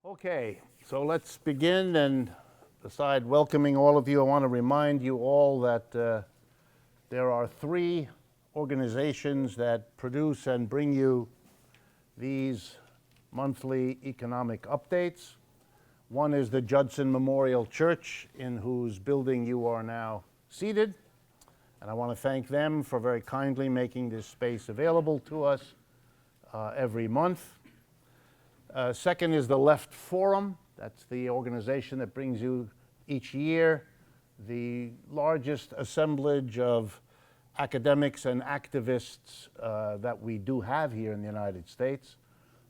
Okay, so let's begin, and beside welcoming all of you, I want to remind you all that there are three organizations that produce and bring you these monthly economic updates. One is the Judson Memorial Church, in whose building you are now seated, and I want to thank them for very kindly making this space available to us every month. Second is the Left Forum. That's the organization that brings you each year the largest assemblage of academics and activists that we do have here in the United States.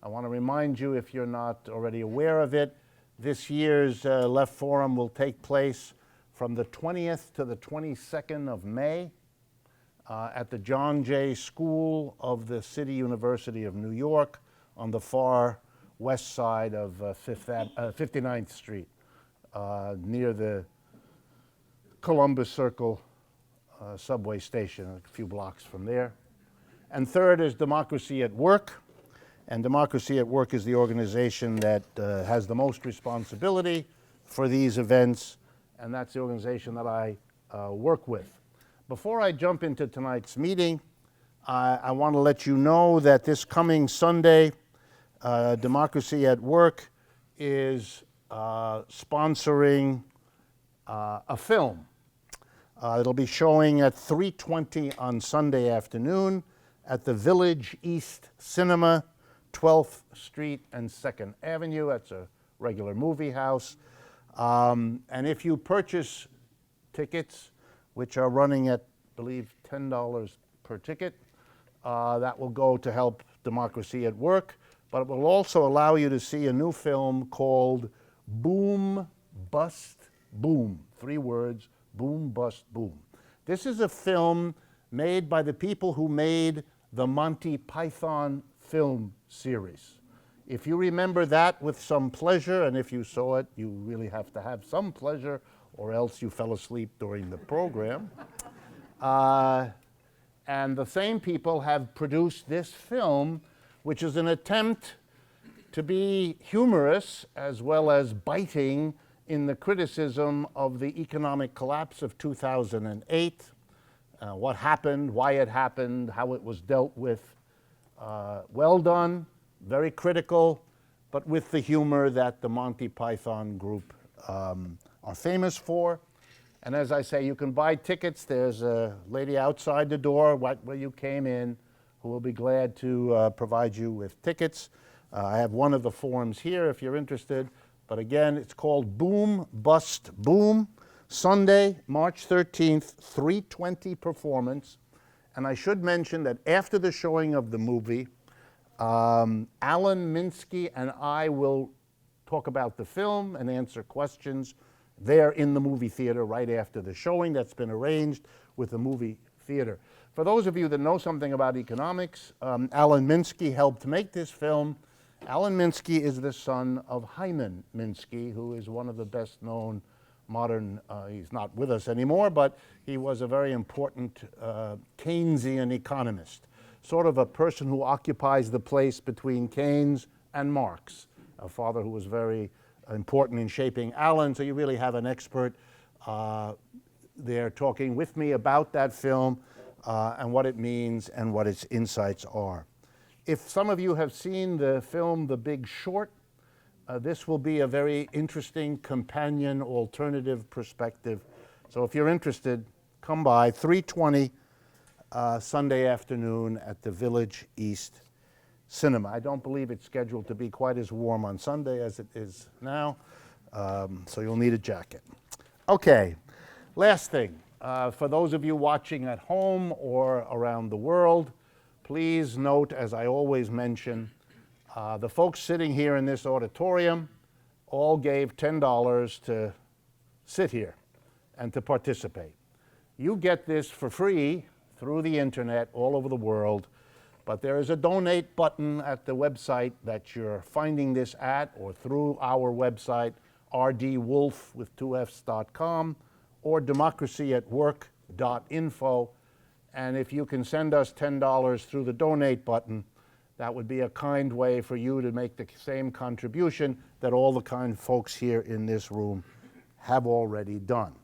I want to remind you, if you're not already aware of it, this year's Left Forum will take place from the 20th to the 22nd of May at the John Jay School of the City University of New York on the far west side of 59th Street, near the Columbus Circle subway station, a few blocks from there. And third is Democracy at Work. And Democracy at Work is the organization that has the most responsibility for these events, and that's the organization that I work with. Before I jump into tonight's meeting, I want to let you know that this coming Sunday, Democracy at Work is sponsoring a film. It'll be showing at 3:20 on Sunday afternoon at the Village East Cinema, 12th Street and 2nd Avenue. That's a regular movie house. And if you purchase tickets, which are running at, I believe, $10 per ticket, that will go to help Democracy at Work. But it will also allow you to see a new film called Boom, Bust, Boom. 3 words, Boom, Bust, Boom. This is a film made by the people who made the Monty Python film series. If you remember that with some pleasure, and if you saw it, you really have to have some pleasure, or else you fell asleep during the program. And the same people have produced this film, which is an attempt to be humorous as well as biting in the criticism of the economic collapse of 2008, what happened, why it happened, how it was dealt with. Well done, very critical, but with the humor that the Monty Python group are famous for. And as I say, you can buy tickets. There's a lady outside the door where you came in who will be glad to provide you with tickets. I have one of the forms here if you're interested. But again, it's called Boom, Bust, Boom. Sunday, March 13th, 3:20 performance. And I should mention that after the showing of the movie, Alan Minsky and I will talk about the film and answer questions there in the movie theater right after the showing. That's been arranged with the movie theater. For those of you that know something about economics, Alan Minsky helped make this film. Alan Minsky is the son of Hyman Minsky, who is one of the best known modern, he's not with us anymore, but he was a very important Keynesian economist, sort of a person who occupies the place between Keynes and Marx, a father who was very important in shaping Alan. So you really have an expert there talking with me about that film and what it means and what its insights are. If some of you have seen the film The Big Short, this will be a very interesting companion alternative perspective. So if you're interested, come by 3:20 Sunday afternoon at the Village East Cinema. I don't believe it's scheduled to be quite as warm on Sunday as it is now, so you'll need a jacket. Okay, last thing. For those of you watching at home or around the world, please note, as I always mention, the folks sitting here in this auditorium all gave $10 to sit here and to participate. You get this for free through the internet all over the world, but there is a donate button at the website that you're finding this at, or through our website, rdwolff with 2fs.com, or democracyatwork.info. And if you can send us $10 through the donate button, that would be a kind way for you to make the same contribution that all the kind folks here in this room have already done.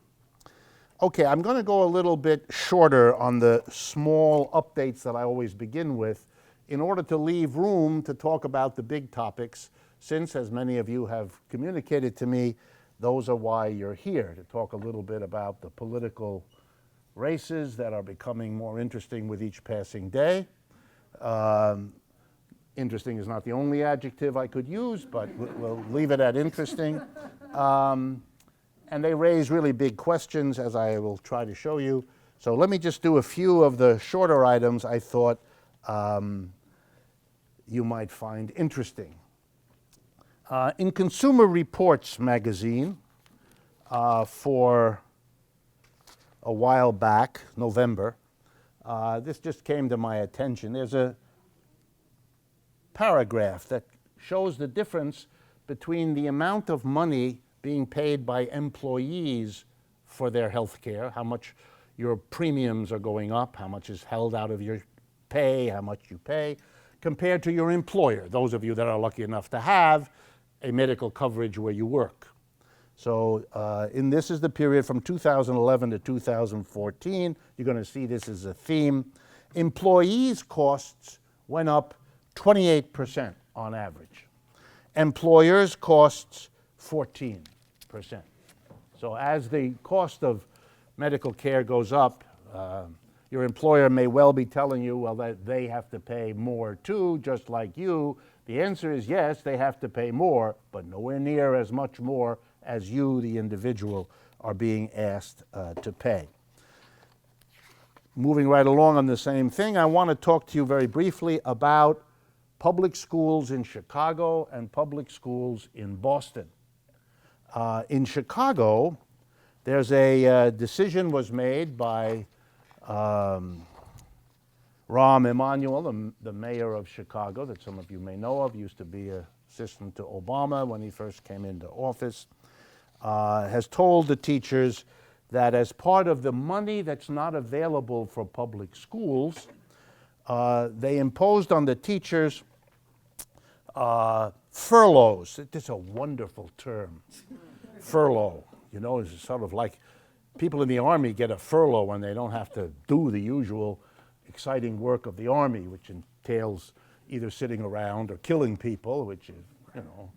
Okay, I'm going to go a little bit shorter on the small updates that I always begin with in order to leave room to talk about the big topics, since, as many of you have communicated to me, those are why you're here, to talk a little bit about the political races that are becoming more interesting with each passing day. Interesting is not the only adjective I could use, but we'll leave it at interesting. And they raise really big questions, as I will try to show you. So let me just do a few of the shorter items I thought you might find interesting. In Consumer Reports magazine, for a while back, November, this just came to my attention. There's a paragraph that shows the difference between the amount of money being paid by employees for their health care, how much your premiums are going up, how much is held out of your pay, how much you pay, compared to your employer, those of you that are lucky enough to have a medical coverage where you work. So this is the period from 2011 to 2014. You're going to see this as a theme. Employees' costs went up 28% on average. Employers' costs 14%. So as the cost of medical care goes up, your employer may well be telling you, well, that they have to pay more too, just like you. The answer is yes, they have to pay more, but nowhere near as much more as you, the individual, are being asked to pay. Moving right along on the same thing, I want to talk to you very briefly about public schools in Chicago and public schools in Boston. In Chicago, there's a decision was made by Rahm Emanuel, the mayor of Chicago, that some of you may know of, used to be an assistant to Obama when he first came into office, has told the teachers that as part of the money that's not available for public schools, they imposed on the teachers furloughs. It's a wonderful term, furlough. You know, it's sort of like people in the Army get a furlough when they don't have to do the usual exciting work of the Army, which entails either sitting around or killing people, which is, you know,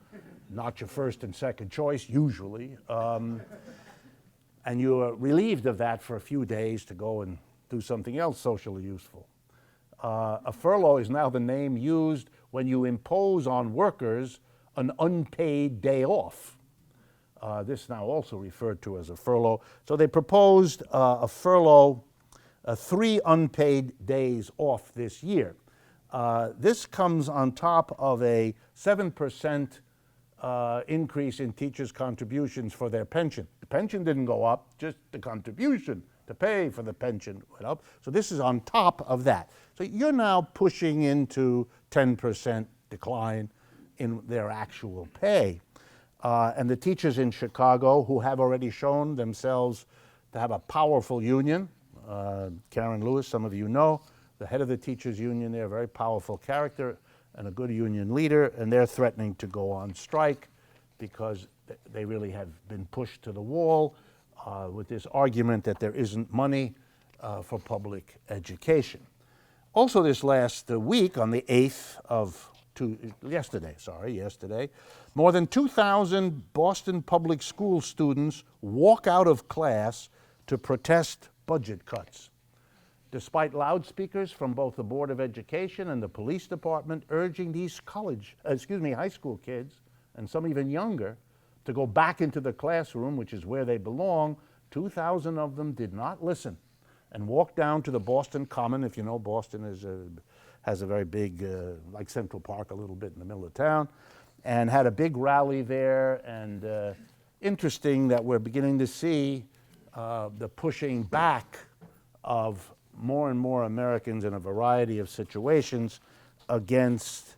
not your first and second choice usually. And you are relieved of that for a few days to go and do something else socially useful. A furlough is now the name used when you impose on workers an unpaid day off. This is now also referred to as a furlough. So they proposed a furlough, 3 unpaid days off this year. This comes on top of a 7% increase in teachers' contributions for their pension. The pension didn't go up, just the contribution to pay for the pension went up. So this is on top of that. So you're now pushing into 10% decline in their actual pay. And the teachers in Chicago, who have already shown themselves to have a powerful union, Karen Lewis, some of you know, the head of the teachers union there, a very powerful character and a good union leader, and they're threatening to go on strike because they really have been pushed to the wall with this argument that there isn't money for public education. Also this last week, on the 8th of yesterday, more than 2,000 Boston public school students walk out of class to protest budget cuts, despite loudspeakers from both the Board of Education and the police department urging these high school kids, and some even younger, to go back into the classroom, which is where they belong. 2,000 of them did not listen and walked down to the Boston Common. If you know, Boston has a very big, like Central Park, a little bit in the middle of town, and had a big rally there. And interesting that we're beginning to see the pushing back of more and more Americans in a variety of situations against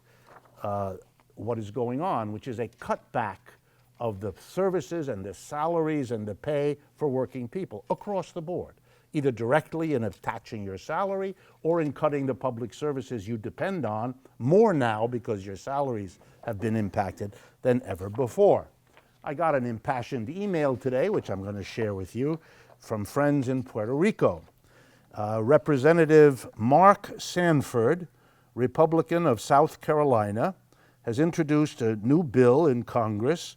what is going on, which is a cutback of the services and the salaries and the pay for working people across the board. either directly in attaching your salary or in cutting the public services you depend on, more now because your salaries have been impacted than ever before. I got an impassioned email today, which I'm going to share with you, from friends in Puerto Rico. Representative Mark Sanford, Republican of South Carolina, has introduced a new bill in Congress,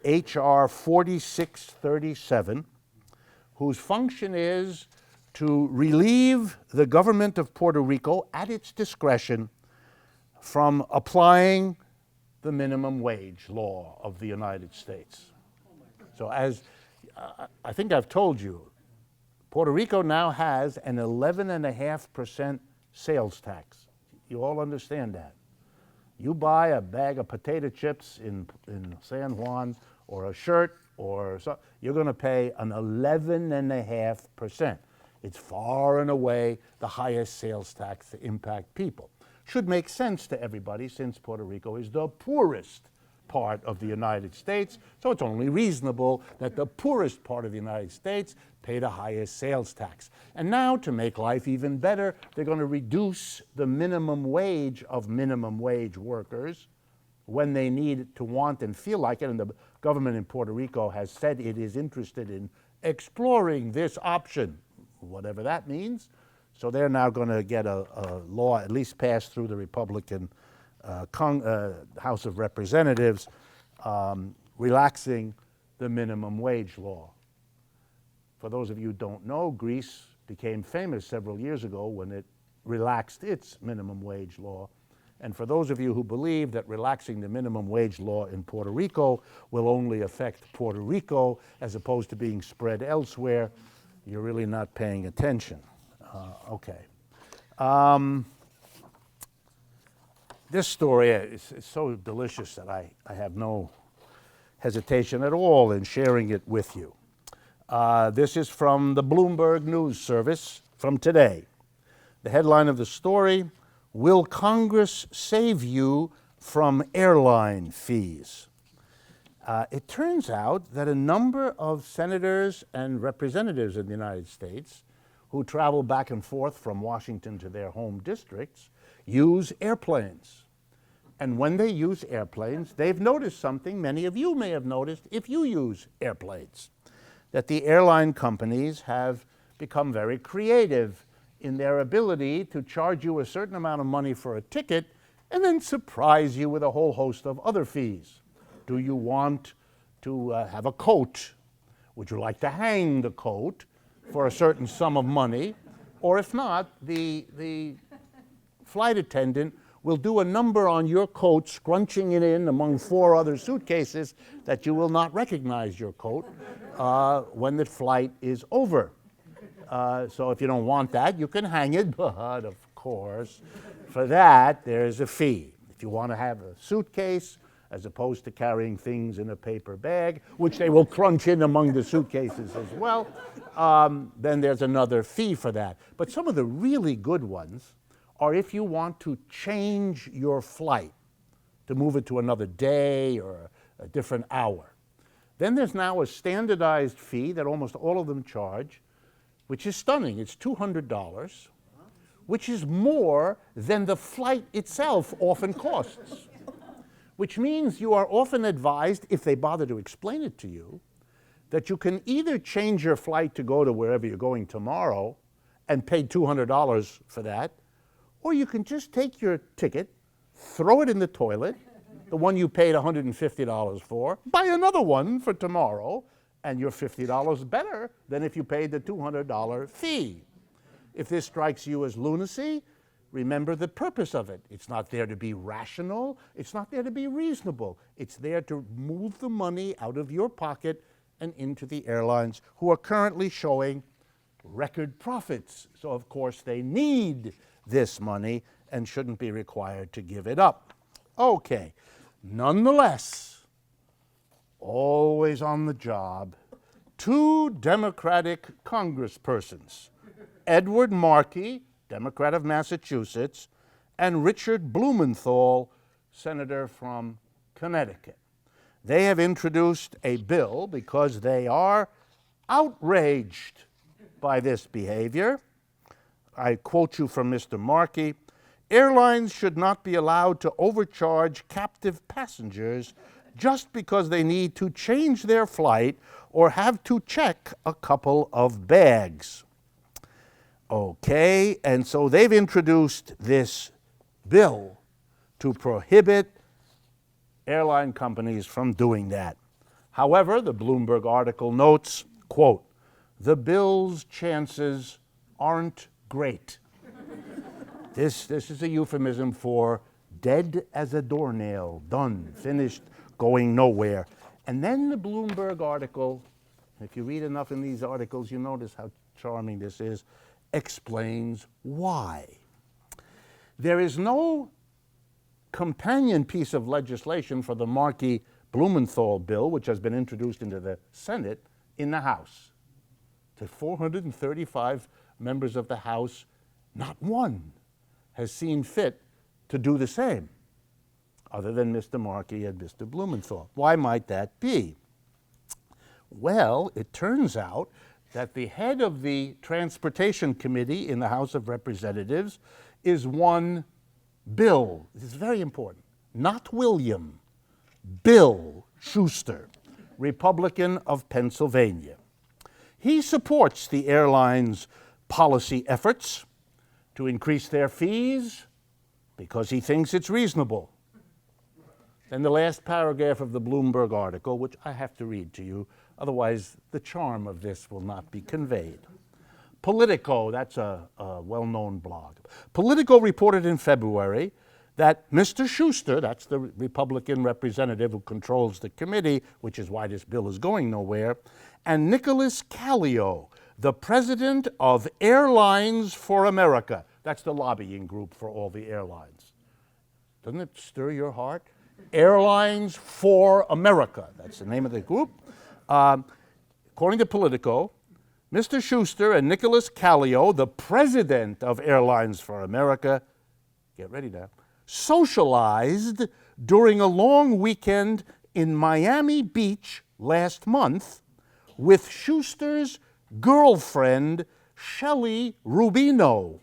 H.R. 4637, whose function is to relieve the government of Puerto Rico at its discretion from applying the minimum wage law of the United States. So as I think I've told you, Puerto Rico now has an 11.5% sales tax. You all understand that. You buy a bag of potato chips in San Juan or a shirt or so, you're going to pay an 11.5%. It's far and away the highest sales tax to impact people. Should make sense to everybody since Puerto Rico is the poorest part of the United States, so it's only reasonable that the poorest part of the United States pay the highest sales tax. And now, to make life even better, they're going to reduce the minimum wage of minimum wage workers when they need to want and feel like it, and the government in Puerto Rico has said it is interested in exploring this option, whatever that means. So they're now going to get a law at least passed through the Republican House of Representatives, relaxing the minimum wage law. For those of you who don't know, Greece became famous several years ago when it relaxed its minimum wage law. And for those of you who believe that relaxing the minimum wage law in Puerto Rico will only affect Puerto Rico as opposed to being spread elsewhere, you're really not paying attention. Okay. This story is so delicious that I have no hesitation at all in sharing it with you. This is from the Bloomberg News Service from today. The headline of the story: Will Congress save you from airline fees? It turns out that a number of senators and representatives in the United States who travel back and forth from Washington to their home districts use airplanes. And when they use airplanes, they've noticed something many of you may have noticed if you use airplanes, that the airline companies have become very creative in their ability to charge you a certain amount of money for a ticket and then surprise you with a whole host of other fees. Do you want to have a coat? Would you like to hang the coat for a certain sum of money? Or if not, the flight attendant will do a number on your coat, scrunching it in among 4 other suitcases that you will not recognize your coat when the flight is over. So if you don't want that, you can hang it, but of course, for that, there's a fee. If you want to have a suitcase, as opposed to carrying things in a paper bag, which they will crunch in among the suitcases as well, then there's another fee for that. But some of the really good ones are if you want to change your flight, to move it to another day or a different hour. Then there's now a standardized fee that almost all of them charge, which is stunning. It's $200, which is more than the flight itself often costs. Which means you are often advised, if they bother to explain it to you, that you can either change your flight to go to wherever you're going tomorrow and pay $200 for that, or you can just take your ticket, throw it in the toilet, the one you paid $150 for, buy another one for tomorrow, and you're $50 better than if you paid the $200 fee. If this strikes you as lunacy, remember the purpose of it. It's not there to be rational. It's not there to be reasonable. It's there to move the money out of your pocket and into the airlines, who are currently showing record profits. So, of course, they need this money and shouldn't be required to give it up. Okay. Nonetheless, always on the job, 2 Democratic congresspersons, Edward Markey, Democrat of Massachusetts, and Richard Blumenthal, senator from Connecticut. They have introduced a bill because they are outraged by this behavior. I quote you from Mr. Markey, "Airlines should not be allowed to overcharge captive passengers just because they need to change their flight or have to check a couple of bags." Okay, and so they've introduced this bill to prohibit airline companies from doing that. However, the Bloomberg article notes, quote, "The bill's chances aren't great." This is a euphemism for dead as a doornail, done, finished, going nowhere. And then the Bloomberg article, if you read enough in these articles, you notice how charming this is, explains why. There is no companion piece of legislation for the Markey-Blumenthal bill, which has been introduced into the Senate, in the House. The 435 members of the House, not one has seen fit to do the same, other than Mr. Markey and Mr. Blumenthal. Why might that be? Well, it turns out that the head of the Transportation Committee in the House of Representatives is one Bill, this is very important, not William, Bill Schuster, Republican of Pennsylvania. He supports the airline's policy efforts to increase their fees because he thinks it's reasonable. Then the last paragraph of the Bloomberg article, which I have to read to you, otherwise the charm of this will not be conveyed. Politico, that's a well-known blog. Politico reported in February that Mr. Schuster, that's the Republican representative who controls the committee, which is why this bill is going nowhere, and Nicholas Callio, the president of Airlines for America, that's the lobbying group for all the airlines. Doesn't it stir your heart? Airlines for America, that's the name of the group. According to Politico, Mr. Schuster and Nicholas Callio, the president of Airlines for America, get ready now, socialized during a long weekend in Miami Beach last month with Schuster's girlfriend, Shelley Rubino,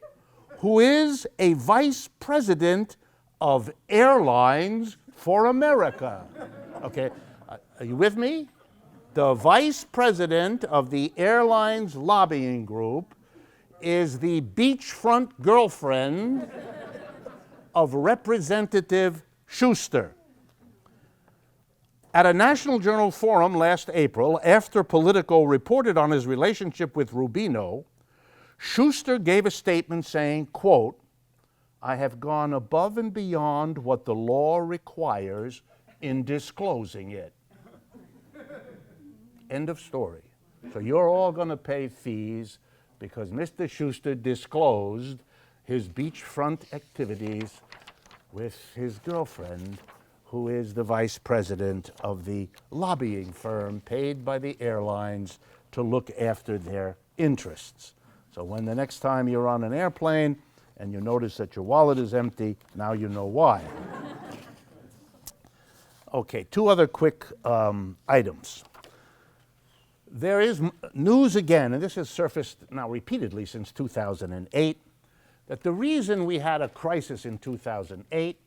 who is a vice president of Airlines for America. Okay, are you with me? The vice president of the airlines lobbying group is the beachfront girlfriend of Representative Schuster. At a National Journal forum last April, after Politico reported on his relationship with Rubino, Schuster gave a statement saying, quote, "I have gone above and beyond what the law requires in disclosing it." End of story. So you're all going to pay fees because Mr. Schuster disclosed his beachfront activities with his girlfriend, who is the vice president of the lobbying firm paid by the airlines to look after their interests. So when the next time you're on an airplane and you notice that your wallet is empty, now you know why. Okay, two other quick items. There is news again, and this has surfaced now repeatedly since 2008, that the reason we had a crisis in 2008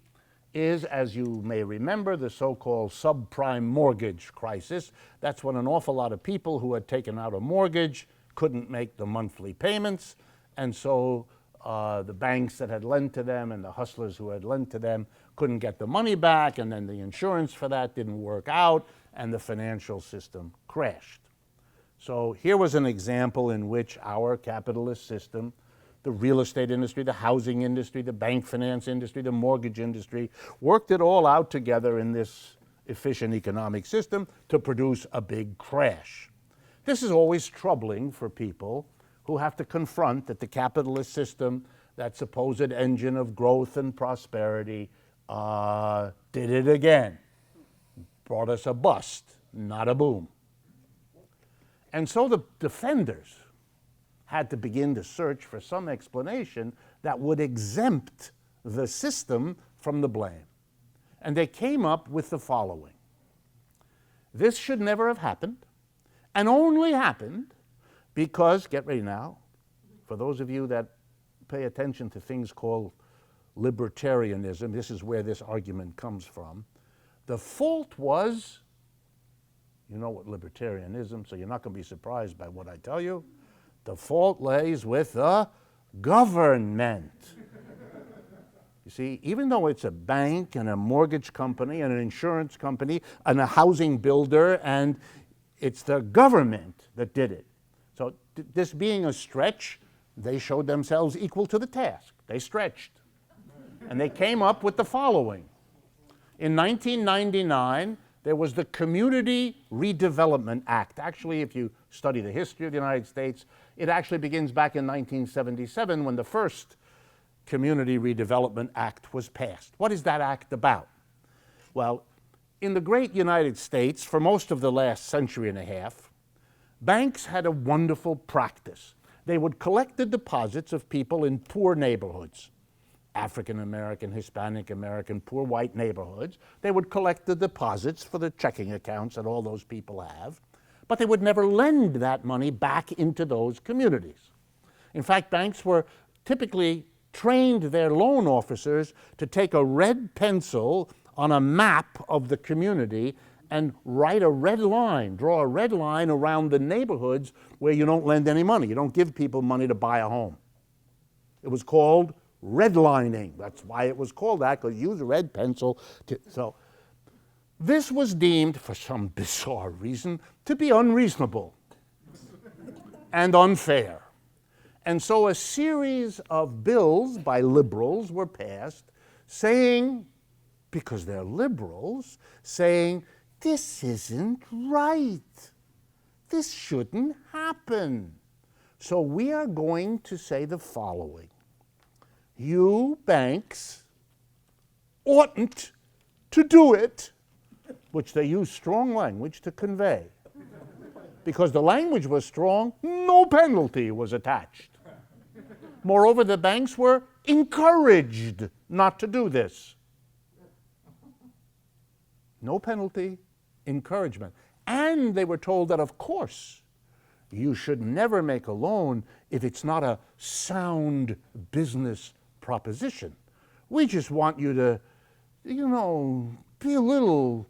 is, as you may remember, the so-called subprime mortgage crisis. That's when an awful lot of people who had taken out a mortgage couldn't make the monthly payments, and so the banks that had lent to them and the hustlers who had lent to them couldn't get the money back, and then the insurance for that didn't work out, and the financial system crashed. So here was an example in which our capitalist system, the real estate industry, the housing industry, the bank finance industry, the mortgage industry, worked it all out together in this efficient economic system to produce a big crash. This is always troubling for people who have to confront that the capitalist system, that supposed engine of growth and prosperity, did it again. Brought us a bust, not a boom. And so the defenders had to begin to search for some explanation that would exempt the system from the blame. And they came up with the following. This should never have happened, and only happened Because, get ready now, for those of you that pay attention to things called libertarianism, this is where this argument comes from. The fault was, you know what libertarianism, so you're not going to be surprised by what I tell you. The fault lays with the government. You see, even though it's a bank and a mortgage company and an insurance company and a housing builder, and it's the government that did it. So this being a stretch, they showed themselves equal to the task. They stretched. And they came up with the following. In 1999, there was the Community Redevelopment Act. Actually, if you study the history of the United States, it actually begins back in 1977 when the first Community Redevelopment Act was passed. What is that act about? Well, in the great United States, for most of the last century and a half, banks had a wonderful practice. They would collect the deposits of people in poor neighborhoods, African American, Hispanic American, poor white neighborhoods. They would collect the deposits for the checking accounts that all those people have, but they would never lend that money back into those communities. In fact, banks were typically trained their loan officers to take a red pencil on a map of the community and write a red line, draw a red line around the neighborhoods where you don't lend any money. You don't give people money to buy a home. It was called redlining. That's why it was called that, because you use a red pencil. So this was deemed, for some bizarre reason, to be unreasonable and unfair. And so a series of bills by liberals were passed saying, because they're liberals, saying, this isn't right. This shouldn't happen. So we are going to say the following. You banks oughtn't to do it, which they use strong language to convey. Because the language was strong, no penalty was attached. Moreover, the banks were encouraged not to do this. No penalty, encouragement. And they were told that, of course, you should never make a loan if it's not a sound business proposition. We just want you to, you know, be a little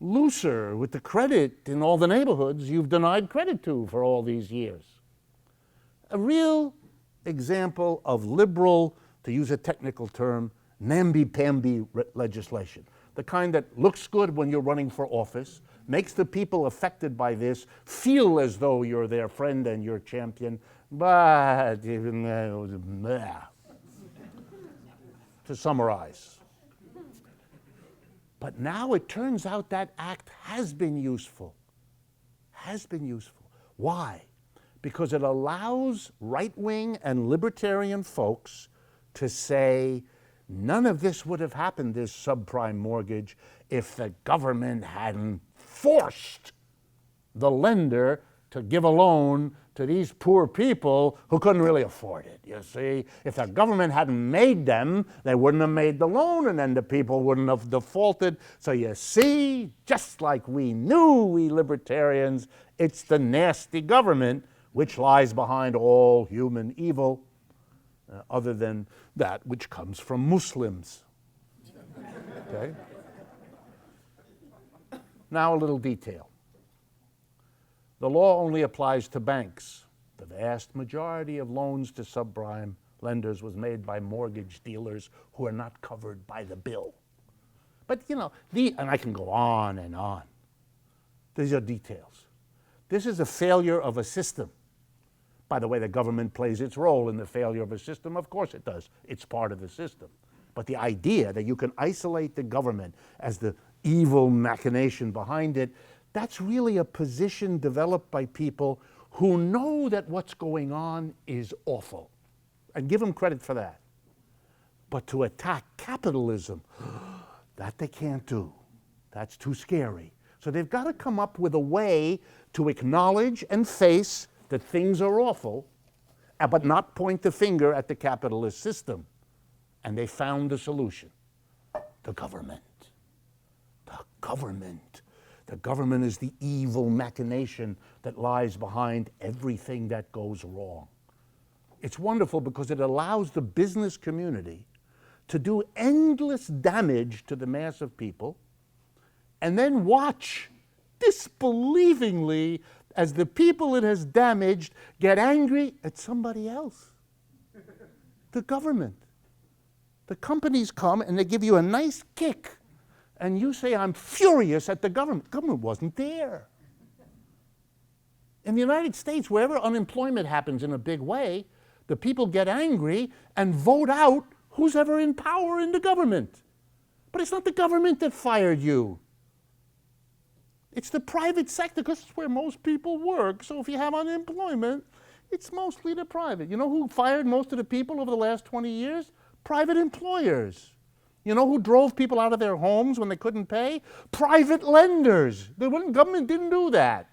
looser with the credit in all the neighborhoods you've denied credit to for all these years. A real example of liberal, to use a technical term, namby-pamby legislation. The kind that looks good when you're running for office, makes the people affected by this feel as though you're their friend and your champion, but even to summarize. But now it turns out that act has been useful. Has been useful. Why? Because it allows right-wing and libertarian folks to say, none of this would have happened, this subprime mortgage, if the government hadn't forced the lender to give a loan to these poor people who couldn't really afford it, you see. If the government hadn't made them, they wouldn't have made the loan, and then the people wouldn't have defaulted. So you see, just like we knew, we libertarians, it's the nasty government which lies behind all human evil, other than that which comes from Muslims. Okay? Now a little detail. The law only applies to banks. The vast majority of loans to subprime lenders was made by mortgage dealers who are not covered by the bill. But you know, and I can go on and on. These are details. This is a failure of a system. By the way, the government plays its role in the failure of a system. Of course it does. It's part of the system. But the idea that you can isolate the government as the evil machination behind it, that's really a position developed by people who know that what's going on is awful. And give them credit for that. But to attack capitalism, that they can't do. That's too scary. So they've got to come up with a way to acknowledge and face that things are awful, but not point the finger at the capitalist system. And they found a solution. The government. The government. The government is the evil machination that lies behind everything that goes wrong. It's wonderful because it allows the business community to do endless damage to the mass of people and then watch disbelievingly as the people it has damaged get angry at somebody else. The government. The companies come and they give you a nice kick and you say, I'm furious at the government. The government wasn't there. In the United States, wherever unemployment happens in a big way, the people get angry and vote out who's ever in power in the government. But it's not the government that fired you. It's the private sector, because it's where most people work. So if you have unemployment, it's mostly the private. You know who fired most of the people over the last 20 years? Private employers. You know who drove people out of their homes when they couldn't pay? Private lenders. The government didn't do that.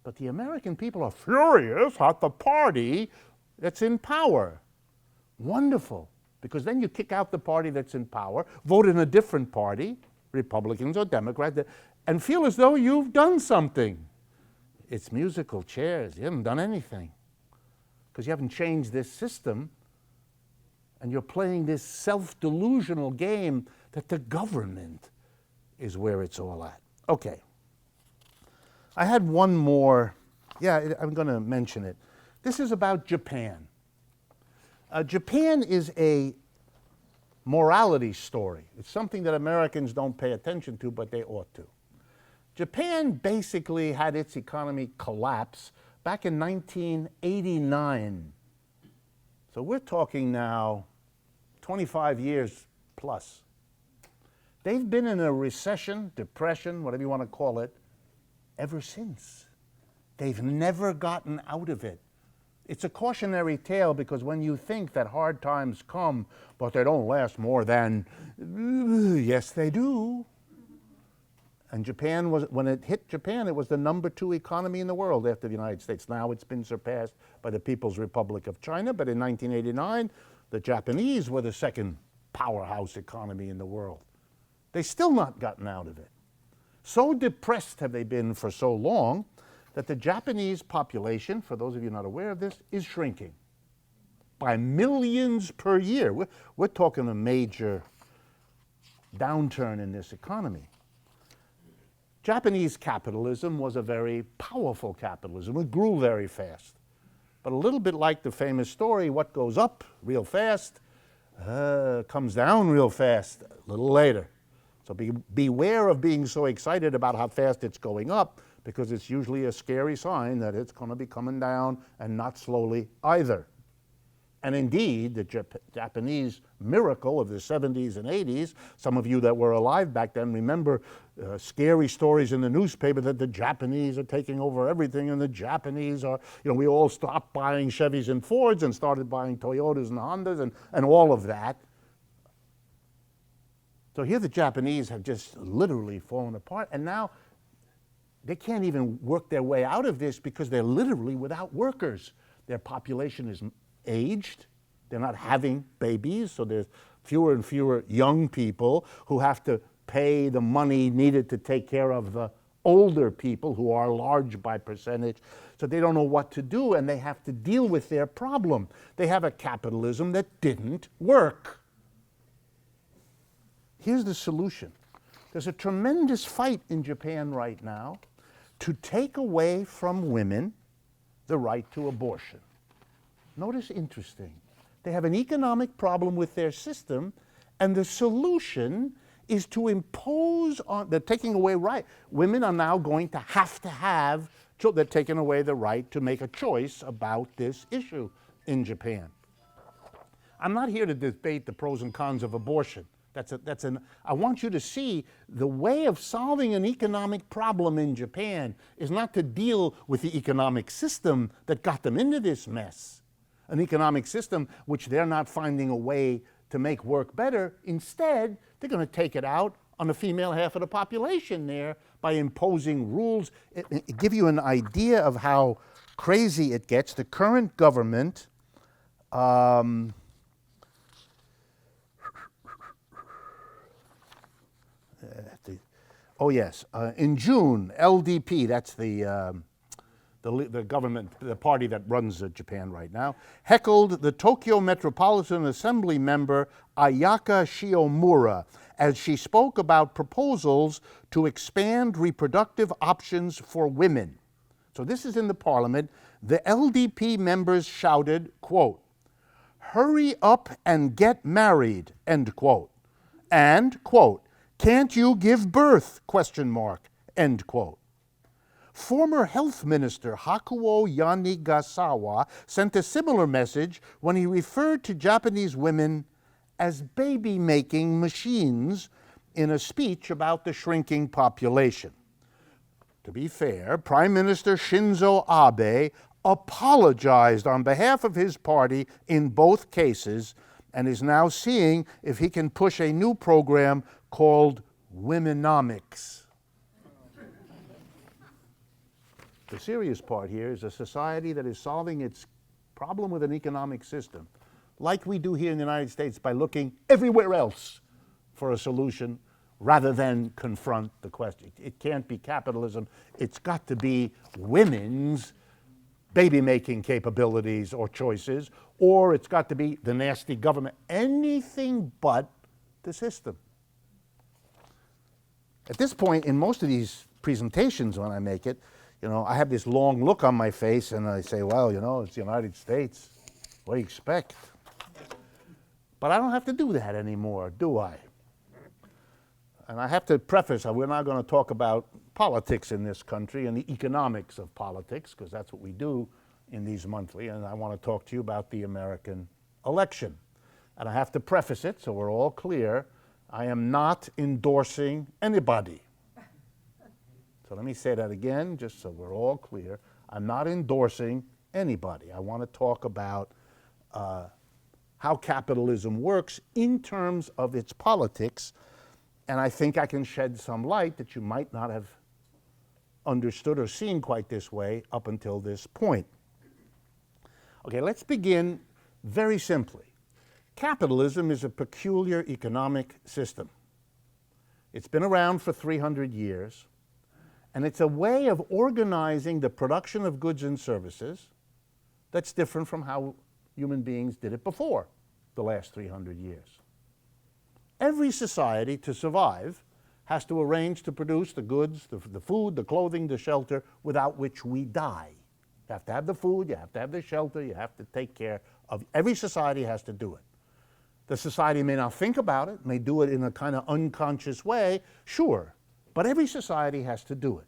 But the American people are furious at the party that's in power. Wonderful. Because then you kick out the party that's in power, vote in a different party, Republicans or Democrats, and feel as though you've done something. It's musical chairs. You haven't done anything. Because you haven't changed this system, and you're playing this self-delusional game that the government is where it's all at. Okay. I had one more. Yeah, I'm going to mention it. This is about Japan. Japan is a morality story. It's something that Americans don't pay attention to, but they ought to. Japan basically had its economy collapse back in 1989. So we're talking now 25 years plus. They've been in a recession, depression, whatever you want to call it, ever since. They've never gotten out of it. It's a cautionary tale because when you think that hard times come, but they don't last more than, yes, they do. And Japan was, when it hit Japan, it was the #2 economy in the world after the United States. Now it's been surpassed by the People's Republic of China, but in 1989, the Japanese were the second powerhouse economy in the world. They've still not gotten out of it. So depressed have they been for so long that the Japanese population, for those of you not aware of this, is shrinking by millions per year. We're talking a major downturn in this economy. Japanese capitalism was a very powerful capitalism. It grew very fast. But a little bit like the famous story, what goes up real fast comes down real fast a little later. So beware of being so excited about how fast it's going up, because it's usually a scary sign that it's going to be coming down, and not slowly either. And indeed, the Japanese miracle of the 70s and 80s, some of you that were alive back then remember scary stories in the newspaper that the Japanese are taking over everything, and the Japanese are, we all stopped buying Chevys and Fords and started buying Toyotas and Hondas and all of that. So here the Japanese have just literally fallen apart, and now they can't even work their way out of this because they're literally without workers. Their population is aged. They're not having babies, so there's fewer and fewer young people who have to pay the money needed to take care of the older people who are large by percentage. So they don't know what to do, and they have to deal with their problem. They have a capitalism that didn't work. Here's the solution. There's a tremendous fight in Japan right now to take away from women the right to abortion. Notice interesting. They have an economic problem with their system, and the solution is to impose on, they're taking away right. Women are now going to have, they're taking away the right to make a choice about this issue in Japan. I'm not here to debate the pros and cons of abortion. I want you to see the way of solving an economic problem in Japan is not to deal with the economic system that got them into this mess. An economic system which they're not finding a way to make work better. Instead, they're going to take it out on the female half of the population there by imposing rules. It give you an idea of how crazy it gets. The current government Oh yes, in June, LDP, that's the government, the party that runs Japan right now, heckled the Tokyo Metropolitan Assembly member Ayaka Shiomura as she spoke about proposals to expand reproductive options for women. So this is in the parliament. The LDP members shouted, quote, "Hurry up and get married," end quote, and, quote, "Can't you give birth?" question mark, end quote. Former Health Minister Hakuo Yanigasawa sent a similar message when he referred to Japanese women as baby-making machines in a speech about the shrinking population. To be fair, Prime Minister Shinzo Abe apologized on behalf of his party in both cases and is now seeing if he can push a new program called Womenomics. The serious part here is a society that is solving its problem with an economic system, like we do here in the United States, by looking everywhere else for a solution rather than confront the question. It can't be capitalism. It's got to be women's baby-making capabilities or choices, or it's got to be the nasty government. Anything but the system. At this point, in most of these presentations when I make it, I have this long look on my face and I say, well, it's the United States. What do you expect? But I don't have to do that anymore, do I? And I have to preface, we're not going to talk about politics in this country and the economics of politics, because that's what we do in these monthly, and I want to talk to you about the American election. And I have to preface it so we're all clear. I am not endorsing anybody. So let me say that again, just so we're all clear. I'm not endorsing anybody. I want to talk about how capitalism works in terms of its politics, and I think I can shed some light that you might not have understood or seen quite this way up until this point. Okay, let's begin very simply. Capitalism is a peculiar economic system. It's been around for 300 years, and it's a way of organizing the production of goods and services that's different from how human beings did it before the last 300 years. Every society, to survive, has to arrange to produce the goods, the food, the clothing, the shelter, without which we die. You have to have the food, you have to have the shelter, you have to take care of, every society has to do it. The society may not think about it, may do it in a kind of unconscious way, sure, but every society has to do it.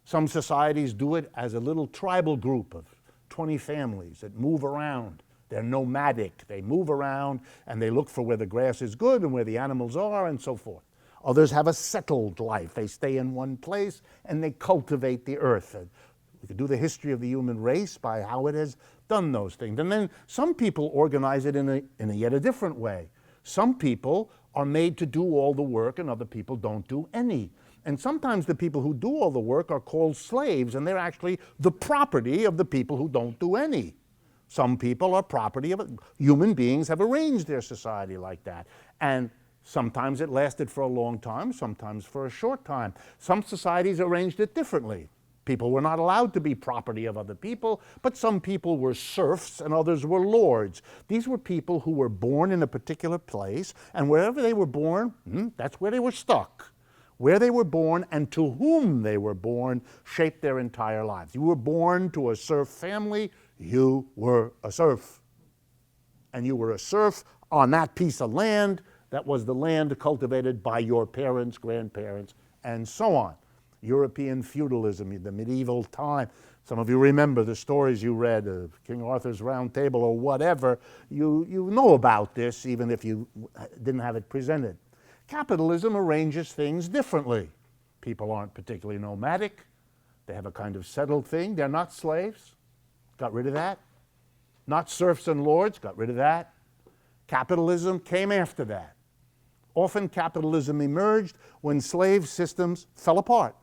Some societies do it as a little tribal group of 20 families that move around. They're nomadic. They move around and they look for where the grass is good and where the animals are and so forth. Others have a settled life. They stay in one place and they cultivate the earth. We could do the history of the human race by how it has done those things. And then some people organize it in a yet a different way. Some people are made to do all the work and other people don't do any. And sometimes the people who do all the work are called slaves, and they're actually the property of the people who don't do any. Some people are property of it. Human beings have arranged their society like that. And sometimes it lasted for a long time, sometimes for a short time. Some societies arranged it differently. People were not allowed to be property of other people, but some people were serfs and others were lords. These were people who were born in a particular place, and wherever they were born, that's where they were stuck. Where they were born and to whom they were born shaped their entire lives. You were born to a serf family, you were a serf. And you were a serf on that piece of land that was the land cultivated by your parents, grandparents, and so on. European feudalism, the medieval time. Some of you remember the stories you read of King Arthur's Round Table or whatever. You know about this, even if you didn't have it presented. Capitalism arranges things differently. People aren't particularly nomadic. They have a kind of settled thing. They're not slaves. Got rid of that. Not serfs and lords. Got rid of that. Capitalism came after that. Often capitalism emerged when slave systems fell apart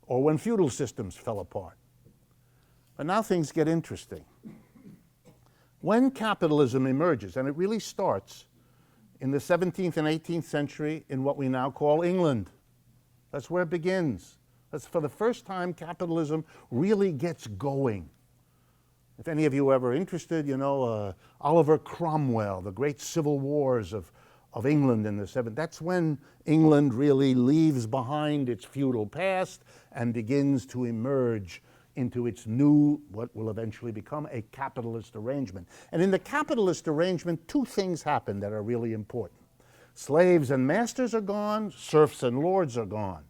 or when feudal systems fell apart. But now things get interesting. When capitalism emerges, and it really starts in the 17th and 18th century in what we now call England. That's where it begins. That's for the first time capitalism really gets going. If any of you are ever interested, you know, Oliver Cromwell, the great civil wars of England in the 70s, that's when England really leaves behind its feudal past and begins to emerge into its new, what will eventually become a capitalist arrangement. And in the capitalist arrangement, two things happen that are really important. Slaves and masters are gone, serfs and lords are gone.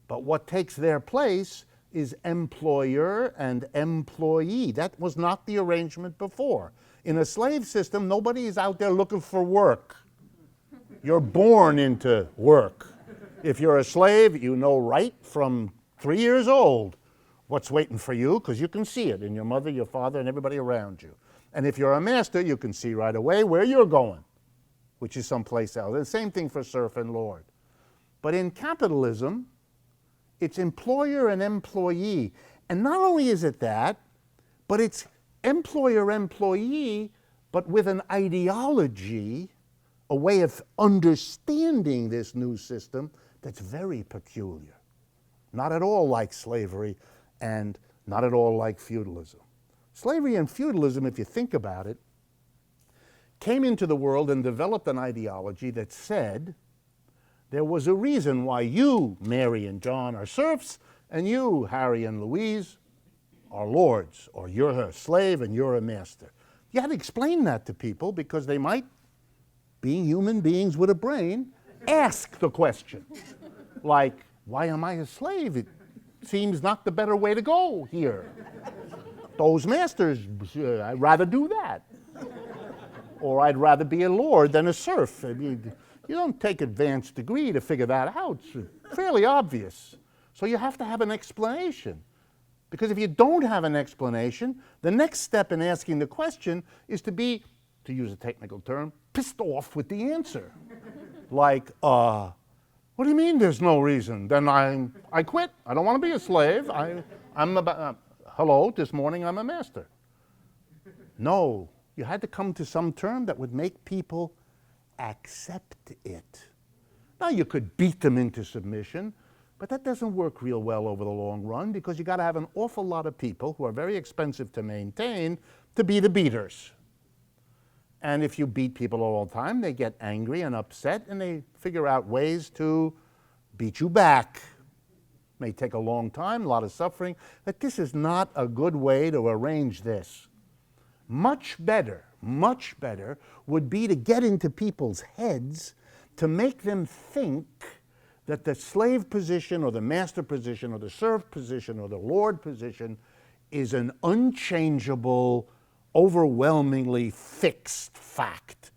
But what takes their place is employer and employee. That was not the arrangement before. In a slave system, nobody is out there looking for work. You're born into work. If you're a slave, you know right from 3 years old what's waiting for you, because you can see it in your mother, your father, and everybody around you. And if you're a master, you can see right away where you're going, which is someplace else. And the same thing for serf and lord. But in capitalism, it's employer and employee. And not only is it that, but it's employer-employee, but with an ideology, a way of understanding this new system that's very peculiar. Not at all like slavery and not at all like feudalism. Slavery and feudalism, if you think about it, came into the world and developed an ideology that said there was a reason why you, Mary and John, are serfs, and you, Harry and Louise, are lords, or you're a slave and you're a master. You had to explain that to people because they might, being human beings with a brain, ask the question. Like, why am I a slave? It seems not the better way to go here. Those masters, I'd rather do that. Or I'd rather be a lord than a serf. I mean, you don't take advanced degree to figure that out. It's fairly obvious. So you have to have an explanation. Because if you don't have an explanation, the next step in asking the question is to be, to use a technical term, pissed off with the answer. Like, what do you mean there's no reason? Then I quit. I don't want to be a slave. Hello, this morning I'm a master. No, you had to come to some term that would make people accept it. Now you could beat them into submission, but that doesn't work real well over the long run because you got to have an awful lot of people who are very expensive to maintain to be the beaters. And if you beat people all the time, they get angry and upset and they figure out ways to beat you back. May take a long time, a lot of suffering, but this is not a good way to arrange this. Much better would be to get into people's heads to make them think that the slave position or the master position or the serf position or the lord position is an unchangeable, overwhelmingly fixed fact.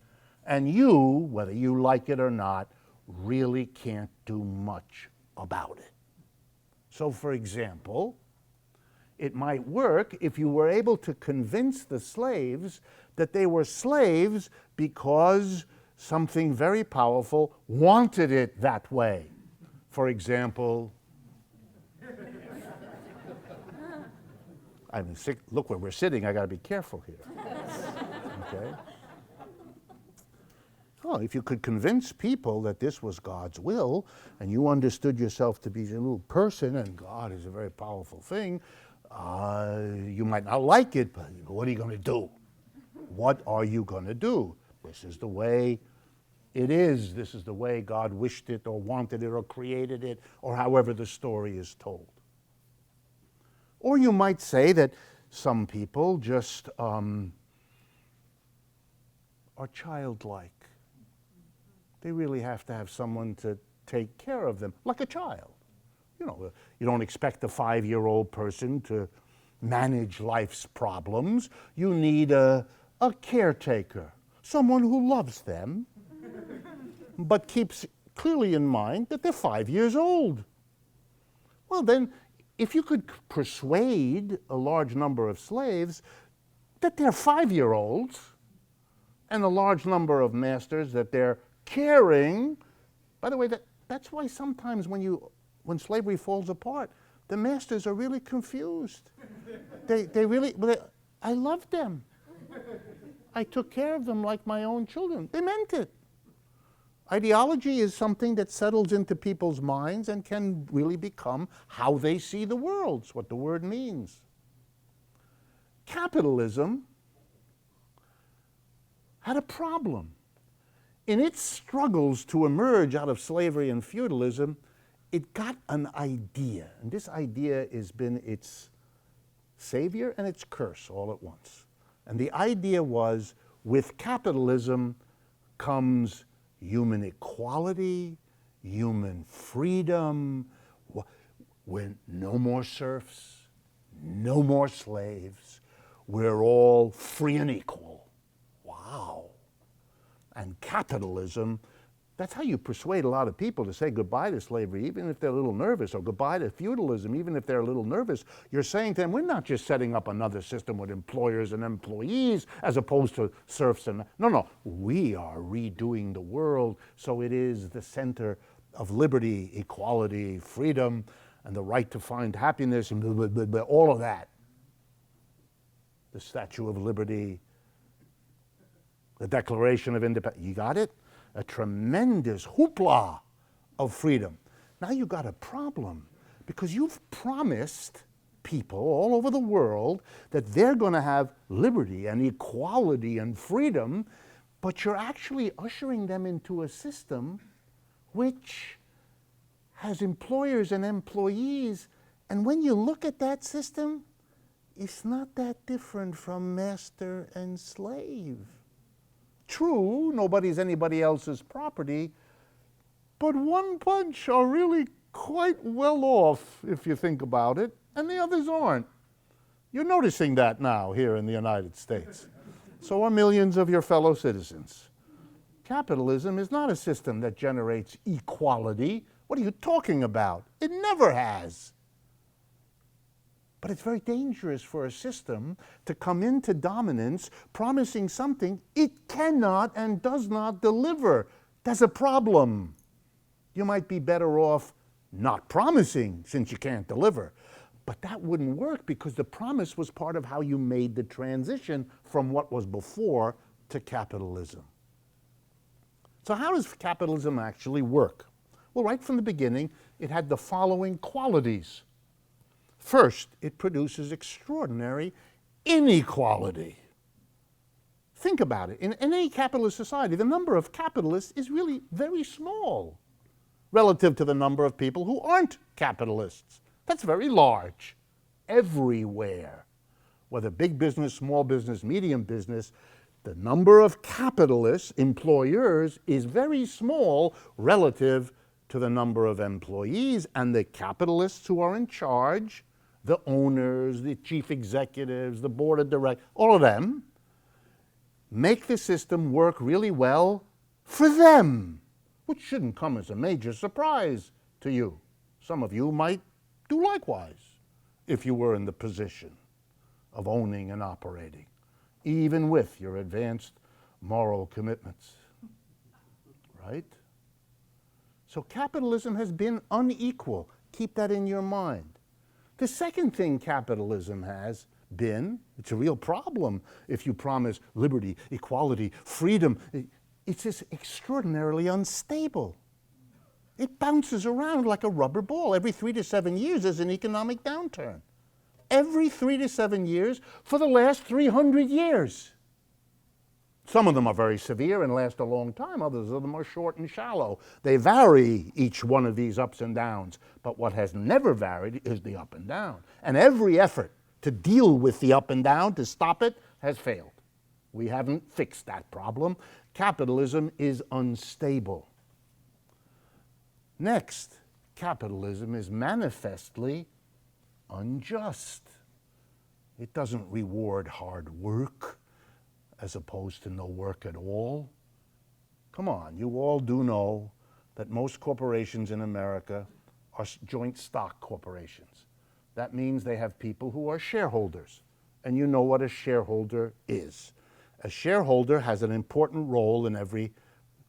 And you, whether you like it or not, really can't do much about it. So, for example, it might work if you were able to convince the slaves that they were slaves because something very powerful wanted it that way. For example, I mean, look where we're sitting, I got to be careful here. Okay? Oh, if you could convince people that this was God's will, and you understood yourself to be a little person, and God is a very powerful thing, you might not like it, but what are you going to do? What are you going to do? This is the way it is. This is the way God wished it or wanted it or created it, or however the story is told. Or you might say that some people just are childlike. They really have to have someone to take care of them, like a child. You know, you don't expect a 5-year-old person to manage life's problems. You need a caretaker, someone who loves them, but keeps clearly in mind that they're 5 years old. Well, then, if you could persuade a large number of slaves that they're 5-year-olds, and a large number of masters that they're caring, by the way, that's why sometimes when slavery falls apart, the masters are really confused. They really, I loved them. I took care of them like my own children. They meant it. Ideology is something that settles into people's minds and can really become how they see the world. It's what the word means. Capitalism had a problem. In its struggles to emerge out of slavery and feudalism, it got an idea. And this idea has been its savior and its curse all at once. And the idea was, with capitalism comes human equality, human freedom, when no more serfs, no more slaves, we're all free and equal. Wow. And capitalism, that's how you persuade a lot of people to say goodbye to slavery, even if they're a little nervous, or goodbye to feudalism, even if they're a little nervous. You're saying to them, we're not just setting up another system with employers and employees as opposed to serfs and... No, we are redoing the world so it is the center of liberty, equality, freedom, and the right to find happiness, and blah, blah, blah, blah, all of that. The Statue of Liberty, the Declaration of Independence. You got it? A tremendous hoopla of freedom. Now you got a problem, because you've promised people all over the world that they're going to have liberty and equality and freedom, but you're actually ushering them into a system which has employers and employees, and when you look at that system, it's not that different from master and slave. True, nobody's anybody else's property, but one bunch are really quite well off, if you think about it, and the others aren't. You're noticing that now here in the United States. So are millions of your fellow citizens. Capitalism is not a system that generates equality. What are you talking about? It never has. But it's very dangerous for a system to come into dominance promising something it cannot and does not deliver. That's a problem. You might be better off not promising since you can't deliver. But that wouldn't work because the promise was part of how you made the transition from what was before to capitalism. So how does capitalism actually work? Well, right from the beginning, it had the following qualities. First, it produces extraordinary inequality. Think about it. In any capitalist society, the number of capitalists is really very small relative to the number of people who aren't capitalists. That's very large. Everywhere, whether big business, small business, medium business, the number of capitalists, employers, is very small relative to the number of employees, and the capitalists who are in charge, the owners, the chief executives, the board of directors, all of them, make the system work really well for them, which shouldn't come as a major surprise to you. Some of you might do likewise if you were in the position of owning and operating, even with your advanced moral commitments, right? So capitalism has been unequal. Keep that in your mind. The second thing capitalism has been, it's a real problem if you promise liberty, equality, freedom. It's just extraordinarily unstable. It bounces around like a rubber ball. Every 3 to 7 years there's an economic downturn. Every 3 to 7 years for the last 300 years. Some of them are very severe and last a long time. Others of them are short and shallow. They vary, each one of these ups and downs. But what has never varied is the up and down. And every effort to deal with the up and down, to stop it, has failed. We haven't fixed that problem. Capitalism is unstable. Next, capitalism is manifestly unjust. It doesn't reward hard work as opposed to no work at all. Come on, you all do know that most corporations in America are joint stock corporations. That means they have people who are shareholders, and you know what a shareholder is. A shareholder has an important role in every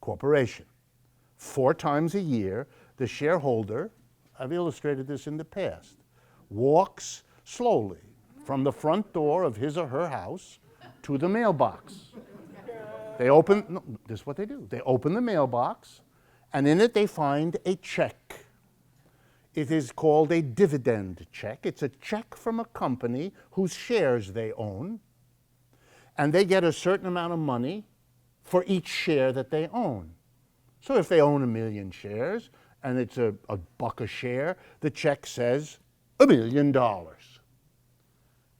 corporation. 4 times a year, the shareholder, I've illustrated this in the past, walks slowly from the front door of his or her house to the mailbox. They open, no, this is what they do. They open the mailbox, And in it they find a check. It is called a dividend check. It's a check from a company whose shares they own, and they get a certain amount of money for each share that they own. So if they own 1,000,000 shares, and it's a buck a share, the check says $1 million.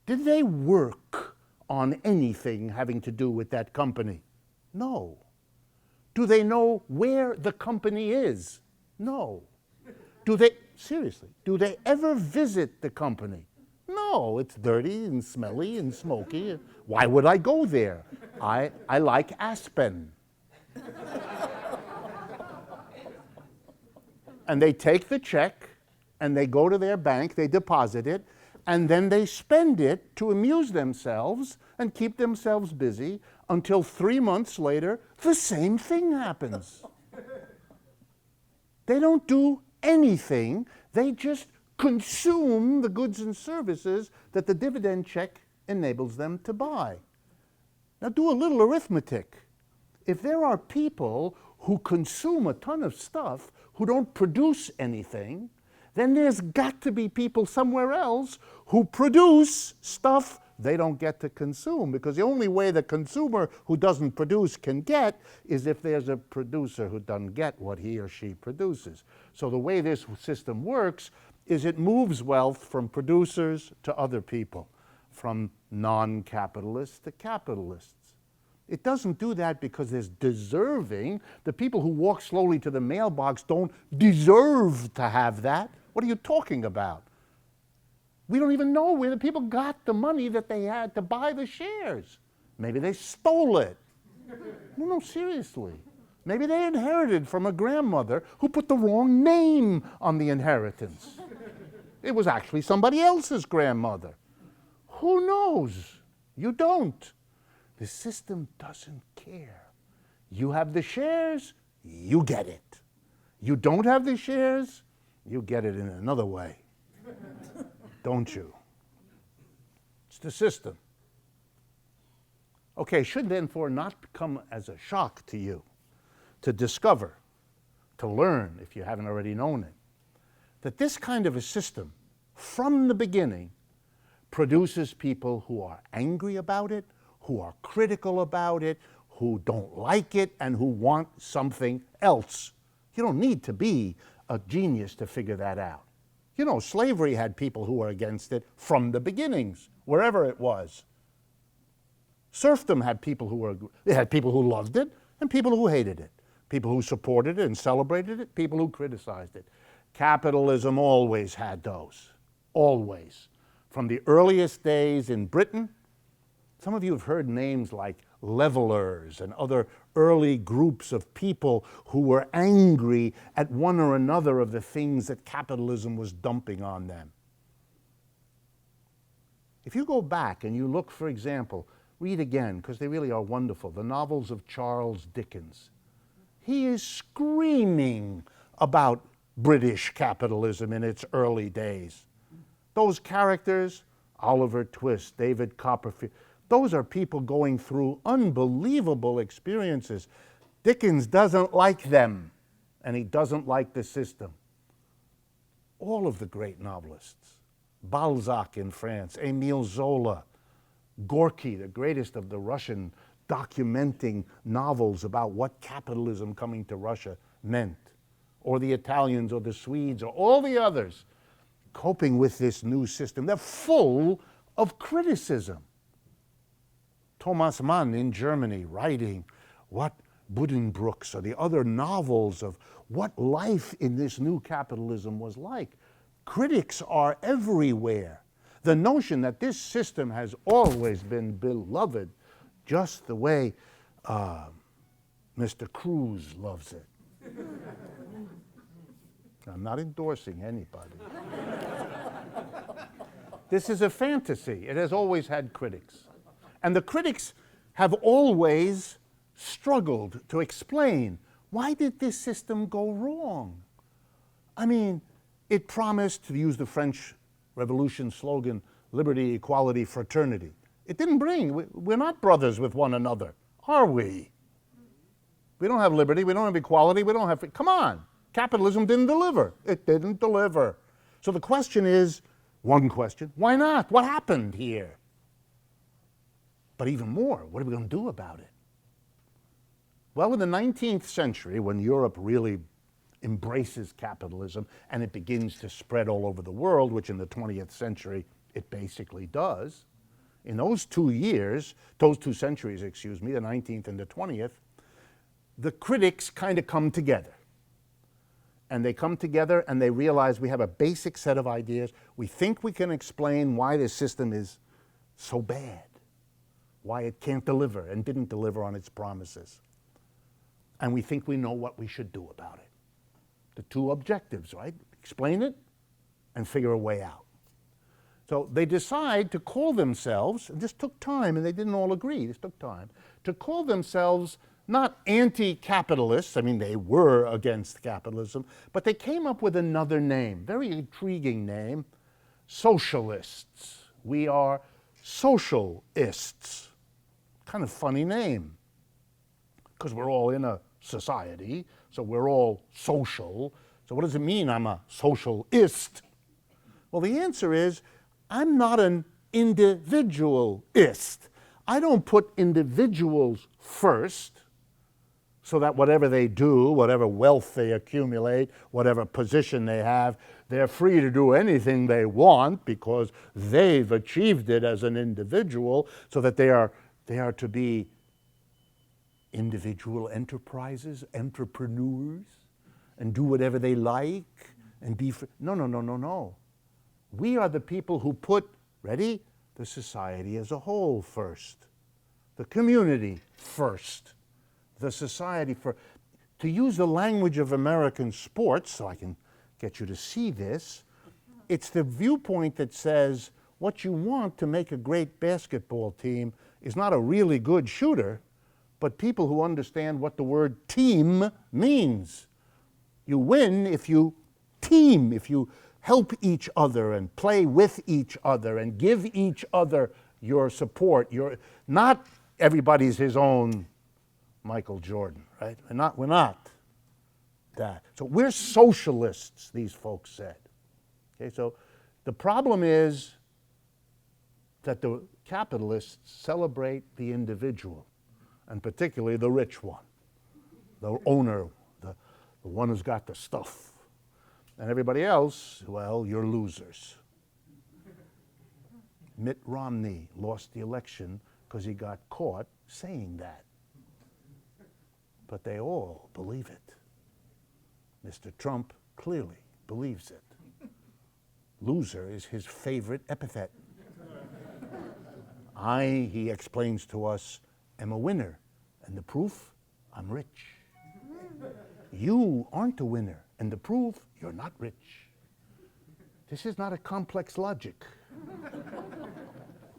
Did they work on anything having to do with that company? No. Do they know where the company is? No. Seriously, do they ever visit the company? No, it's dirty and smelly and smoky. Why would I go there? I like Aspen. And they take the check, and they go to their bank, they deposit it, and then they spend it to amuse themselves and keep themselves busy until 3 months later, the same thing happens. They don't do anything. They just consume the goods and services that the dividend check enables them to buy. Now do a little arithmetic. If there are people who consume a ton of stuff who don't produce anything, then there's got to be people somewhere else who produce stuff they don't get to consume, because the only way the consumer who doesn't produce can get is if there's a producer who doesn't get what he or she produces. So the way this system works is it moves wealth from producers to other people, from non-capitalists to capitalists. It doesn't do that because there's deserving. The people who walk slowly to the mailbox don't deserve to have that. What are you talking about? We don't even know where the people got the money that they had to buy the shares. Maybe they stole it. No, seriously. Maybe they inherited from a grandmother who put the wrong name on the inheritance. It was actually somebody else's grandmother. Who knows? You don't. The system doesn't care. You have the shares, you get it. You don't have the shares, you get it in another way. Don't you? It's the system. Okay, should therefore not come as a shock to you to discover, to learn, if you haven't already known it, that this kind of a system, from the beginning, produces people who are angry about it, who are critical about it, who don't like it, and who want something else. You don't need to be a genius to figure that out. You know, slavery had people who were against it from the beginnings, wherever it was. Serfdom had people who loved it and people who hated it, people who supported it and celebrated it, people who criticized it. Capitalism always had those, always. From the earliest days in Britain, some of you have heard names like levelers and other early groups of people who were angry at one or another of the things that capitalism was dumping on them. If you go back and you look, for example, read again, because they really are wonderful, the novels of Charles Dickens. He is screaming about British capitalism in its early days. Those characters, Oliver Twist, David Copperfield, those are people going through unbelievable experiences. Dickens doesn't like them, and he doesn't like the system. All of the great novelists, Balzac in France, Émile Zola, Gorky, the greatest of the Russian documenting novels about what capitalism coming to Russia meant, or the Italians or the Swedes or all the others coping with this new system. They're full of criticism. Thomas Mann in Germany writing what Buddenbrooks or the other novels of what life in this new capitalism was like. Critics are everywhere. The notion that this system has always been beloved just the way Mr. Cruz loves it. I'm not endorsing anybody. This is a fantasy. It has always had critics. And the critics have always struggled to explain, why did this system go wrong? I mean, it promised, to use the French Revolution slogan, liberty, equality, fraternity. It didn't bring, we're not brothers with one another, are we? we don't have liberty, we don't have equality, we don't have... Come on. Capitalism didn't deliver. It didn't deliver. So the question is, one question, why not? What happened here? But even more, what are we going to do about it? Well, in the 19th century, when Europe really embraces capitalism and it begins to spread all over the world, which in the 20th century it basically does, in those 2 years, those 2 centuries, excuse me, the 19th and the 20th, the critics kind of come together. And they come together and they realize we have a basic set of ideas. We think we can explain why this system is so bad, why it can't deliver and didn't deliver on its promises. And we think we know what we should do about it. The 2 objectives, right? Explain it and figure a way out. So they decide to call themselves, and this took time and they didn't all agree, this took time, to call themselves not anti-capitalists, I mean they were against capitalism, but they came up with another name, very intriguing name, socialists. We are socialists. Kind of funny name, because we're all in a society, so we're all social. So what does it mean I'm a socialist? Well, the answer is I'm not an individualist. I don't put individuals first so that whatever they do, whatever wealth they accumulate, whatever position they have, they're free to do anything they want because they've achieved it as an individual, so that they are to be individual enterprises, entrepreneurs, and do whatever they like and be free. No, no, no, no, no. We are the people who put, ready, the society as a whole first, the community first, the society first. To use the language of American sports, so I can get you to see this, it's the viewpoint that says what you want to make a great basketball team is not a really good shooter, but people who understand what the word team means. You win if you team, if you help each other and play with each other and give each other your support. Not everybody's his own Michael Jordan, right? We're not that. So we're socialists, these folks said. Okay, so the problem is that the capitalists celebrate the individual, and particularly the rich one, the owner, the one who's got the stuff. And everybody else, well, you're losers. Mitt Romney lost the election because he got caught saying that. But they all believe it. Mr. Trump clearly believes it. Loser is his favorite epithet. I, he explains to us, am a winner, and the proof, I'm rich. You aren't a winner, and the proof, you're not rich. This is not a complex logic,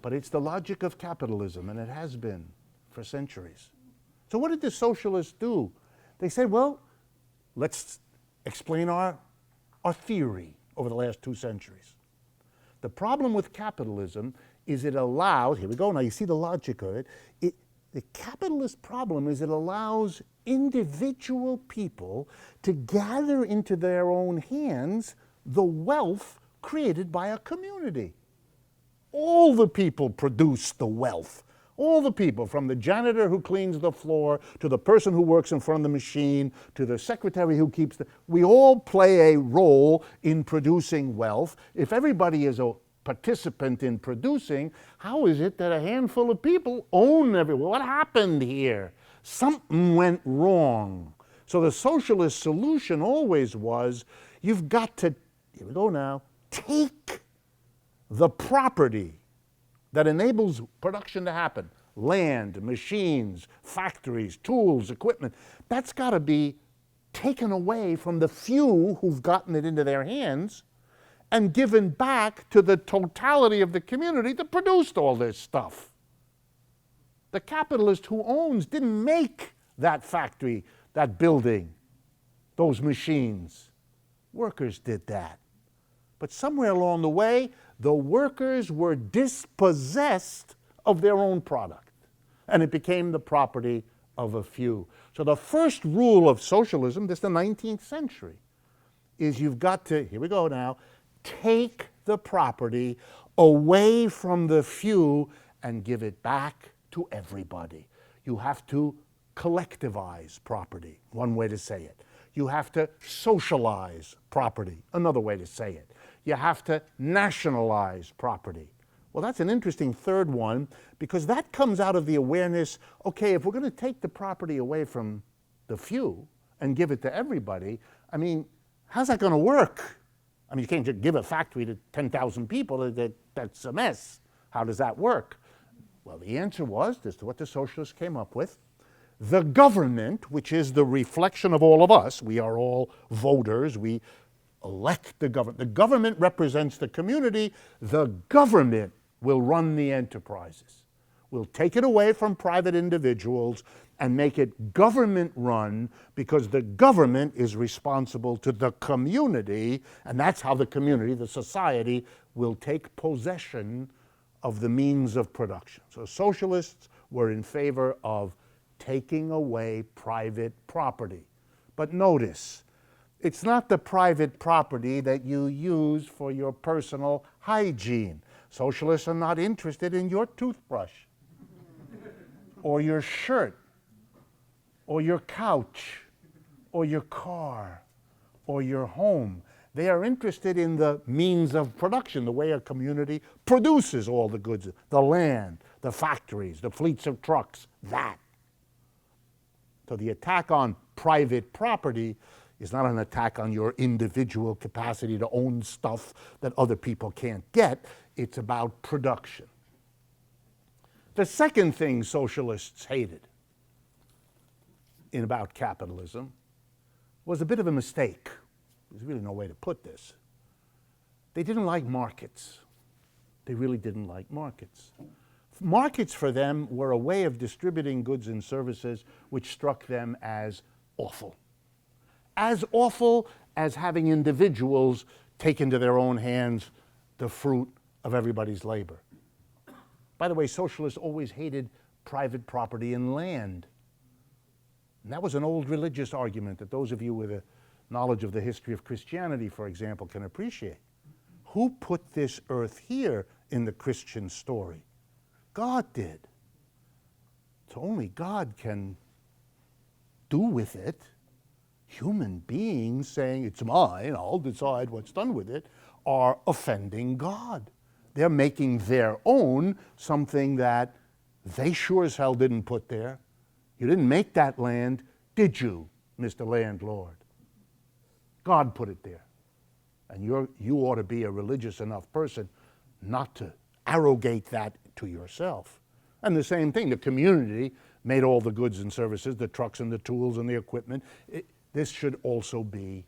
but it's the logic of capitalism, and it has been for centuries. So what did the socialists do? They said, well, let's explain our theory over the last 2 centuries. The problem with capitalism is it allows, here we go, now you see the logic of it, the capitalist problem is it allows individual people to gather into their own hands the wealth created by a community. All the people produce the wealth. All the people, from the janitor who cleans the floor, to the person who works in front of the machine, to the secretary who keeps we all play a role in producing wealth. If everybody is a participant in producing, how is it that a handful of people own everyone? What happened here? Something went wrong. So the socialist solution always was, you've got to, here we go now, take the property that enables production to happen, land, machines, factories, tools, equipment, that's got to be taken away from the few who've gotten it into their hands and given back to the totality of the community that produced all this stuff. The capitalist who owns didn't make that factory, that building, those machines. Workers did that. But somewhere along the way, the workers were dispossessed of their own product, and it became the property of a few. So the first rule of socialism, this is the 19th century, is you've got to, here we go now, take the property away from the few and give it back to everybody. You have to collectivize property, one way to say it. You have to socialize property, another way to say it. You have to nationalize property. Well, that's an interesting third one, because that comes out of the awareness, okay, if we're going to take the property away from the few and give it to everybody, I mean, how's that going to work? I mean, you can't just give a factory to 10,000 people. That's a mess. How does that work? Well, the answer was, this is what the socialists came up with. The government, which is the reflection of all of us, we are all voters, we elect the government. The government represents the community. The government will run the enterprises. We'll take it away from private individuals and make it government run, because the government is responsible to the community, and that's how the community, the society, will take possession of the means of production. So socialists were in favor of taking away private property. But notice, it's not the private property that you use for your personal hygiene. Socialists are not interested in your toothbrush or your shirt or your couch or your car or your home. They are interested in the means of production, the way a community produces all the goods, the land, the factories, the fleets of trucks, that. So the attack on private property is not an attack on your individual capacity to own stuff that other people can't get. It's about production. The second thing socialists hated about capitalism was a bit of a mistake. There's really no way to put this. They didn't like markets. They really didn't like markets. Markets for them were a way of distributing goods and services which struck them as awful. As awful as having individuals take into their own hands the fruit of everybody's labor. By the way, socialists always hated private property in land. And that was an old religious argument that those of you with a knowledge of the history of Christianity, for example, can appreciate. Who put this earth here in the Christian story? God did. So only God can do with it. Human beings saying, it's mine, I'll decide what's done with it, are offending God. They're making their own something that they sure as hell didn't put there. You didn't make that land, did you, Mr. Landlord? God put it there. And you ought to be a religious enough person not to arrogate that to yourself. And the same thing, the community made all the goods and services, the trucks and the tools and the equipment. This should also be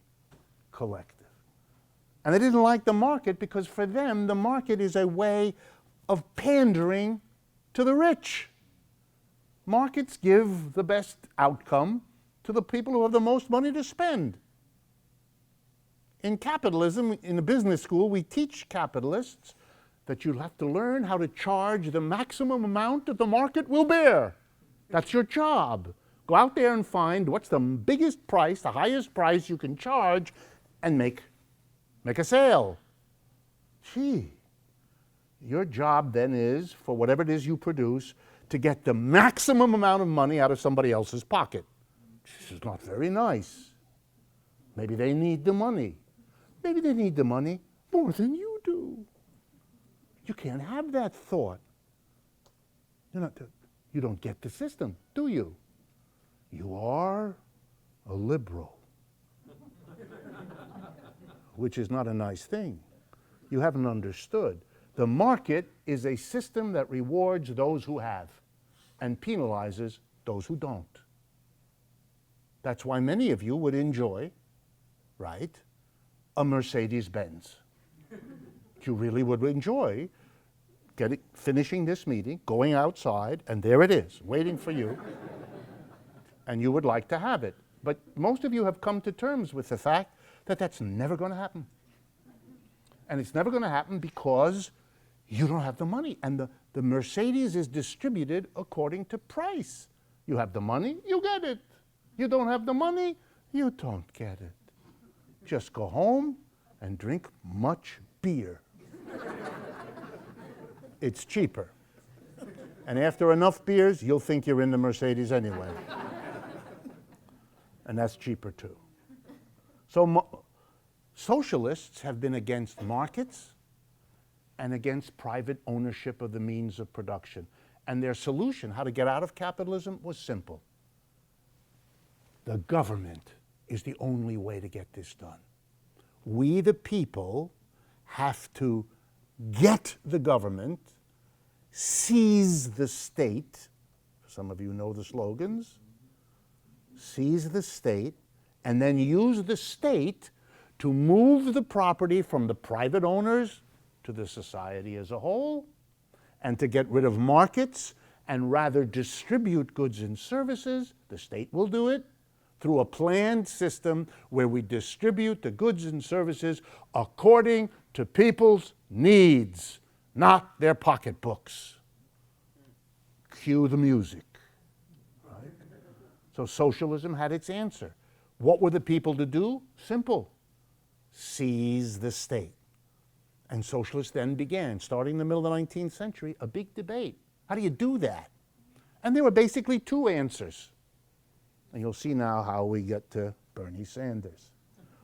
collective. And they didn't like the market because for them, the market is a way of pandering to the rich. Markets give the best outcome to the people who have the most money to spend. In capitalism, in the business school, we teach capitalists that you'll have to learn how to charge the maximum amount that the market will bear. That's your job. Go out there and find what's the biggest price, the highest price you can charge, and make a sale. Gee, your job then is, for whatever it is you produce, to get the maximum amount of money out of somebody else's pocket. This is not very nice. Maybe they need the money. Maybe they need the money more than you do. You can't have that thought. You don't get the system, do you? You are a liberal, which is not a nice thing. You haven't understood. The market is a system that rewards those who have and penalizes those who don't. That's why many of you would enjoy, right, a Mercedes-Benz. You really would enjoy finishing this meeting, going outside, and there it is, waiting for you, and you would like to have it. But most of you have come to terms with the fact that that's never going to happen. And it's never going to happen because you don't have the money. And the Mercedes is distributed according to price, You have the money, you get it. You don't have the money, you don't get it. Just go home and drink much beer. It's cheaper. And after enough beers, you'll think you're in the Mercedes anyway. And that's cheaper too. So socialists have been against markets and against private ownership of the means of production. And their solution, how to get out of capitalism, was simple. The government is the only way to get this done. We, the people, have to get the government, seize the state. Some of you know the slogans. Seize the state, and then use the state to move the property from the private owners to the society as a whole, and to get rid of markets and rather distribute goods and services. The state will do it through a planned system where we distribute the goods and services according to people's needs, not their pocketbooks. Cue the music. Right? So socialism had its answer. What were the people to do? Simple. Seize the state. And socialists then began, starting in the middle of the 19th century, a big debate. How do you do that? And there were basically two answers. And you'll see now how we get to Bernie Sanders.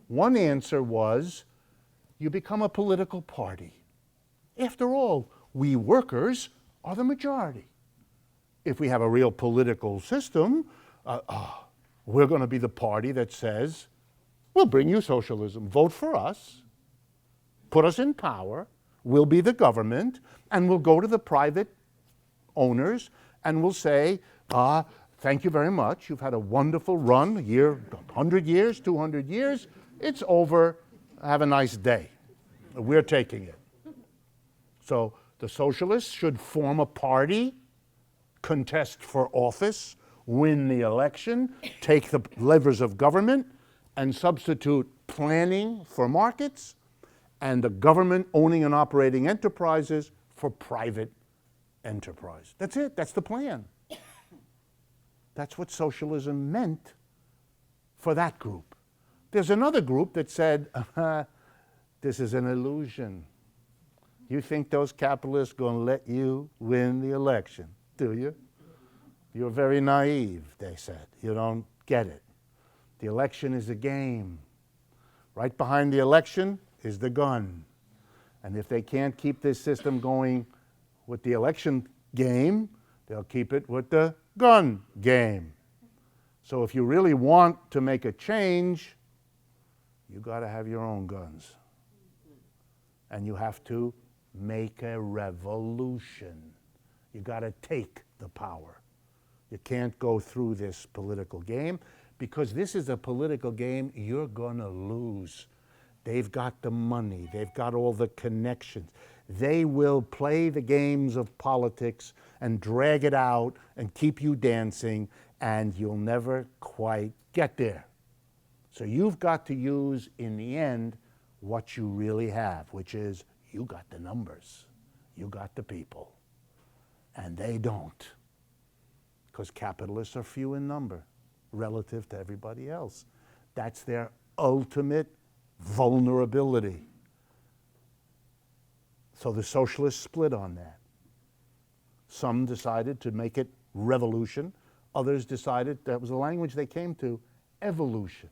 One answer was, you become a political party. After all, we workers are the majority. If we have a real political system, we're going to be the party that says, we'll bring you socialism, vote for us, put us in power, we'll be the government, and we'll go to the private owners and we'll say, thank you very much, you've had a wonderful run, a year, 100 years, 200 years, it's over, have a nice day. We're taking it. So the socialists should form a party, contest for office, win the election, take the levers of government, and substitute planning for markets and the government owning and operating enterprises for private enterprise. That's it. That's the plan. That's what socialism meant for that group. There's another group that said, this is an illusion. You think those capitalists are going to let you win the election, do you? You're very naive, they said. You don't get it. The election is a game. Right behind the election is the gun. And if they can't keep this system going with the election game, they'll keep it with the gun game. So if you really want to make a change, you got to have your own guns. And you have to make a revolution. You got to take the power. You can't go through this political game, because this is a political game you're going to lose. They've got the money. They've got all the connections. They will play the games of politics and drag it out and keep you dancing, and you'll never quite get there. So you've got to use, in the end, what you really have, which is you got the numbers. You got the people. And they don't, because capitalists are few in number relative to everybody else. That's their ultimate vulnerability. So the socialists split on that. Some decided to make it revolution. Others decided, that was the language they came to, evolution.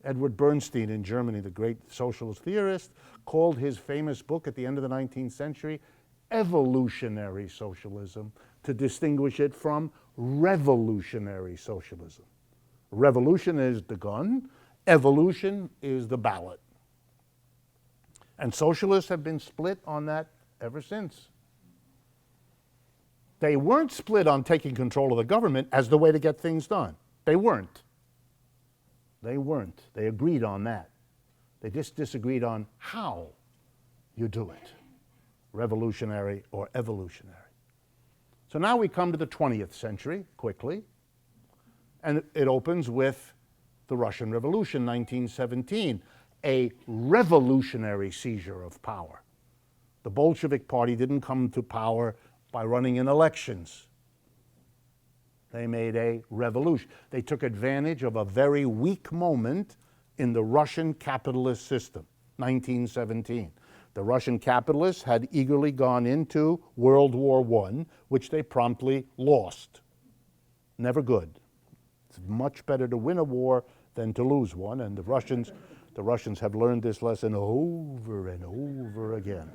Edward Bernstein in Germany, the great socialist theorist, called his famous book at the end of the 19th century evolutionary socialism, to distinguish it from revolutionary socialism. Revolution is the gun, evolution is the ballot. And socialists have been split on that ever since. They weren't split on taking control of the government as the way to get things done. They weren't. They weren't. They agreed on that. They just disagreed on how you do it, revolutionary or evolutionary. So now we come to the 20th century, quickly, and it opens with the Russian Revolution, 1917, a revolutionary seizure of power. The Bolshevik Party didn't come to power by running in elections. They made a revolution. They took advantage of a very weak moment in the Russian capitalist system, 1917. The Russian capitalists had eagerly gone into World War I, which they promptly lost. Never good. It's much better to win a war than to lose one, and the Russians have learned this lesson over and over again.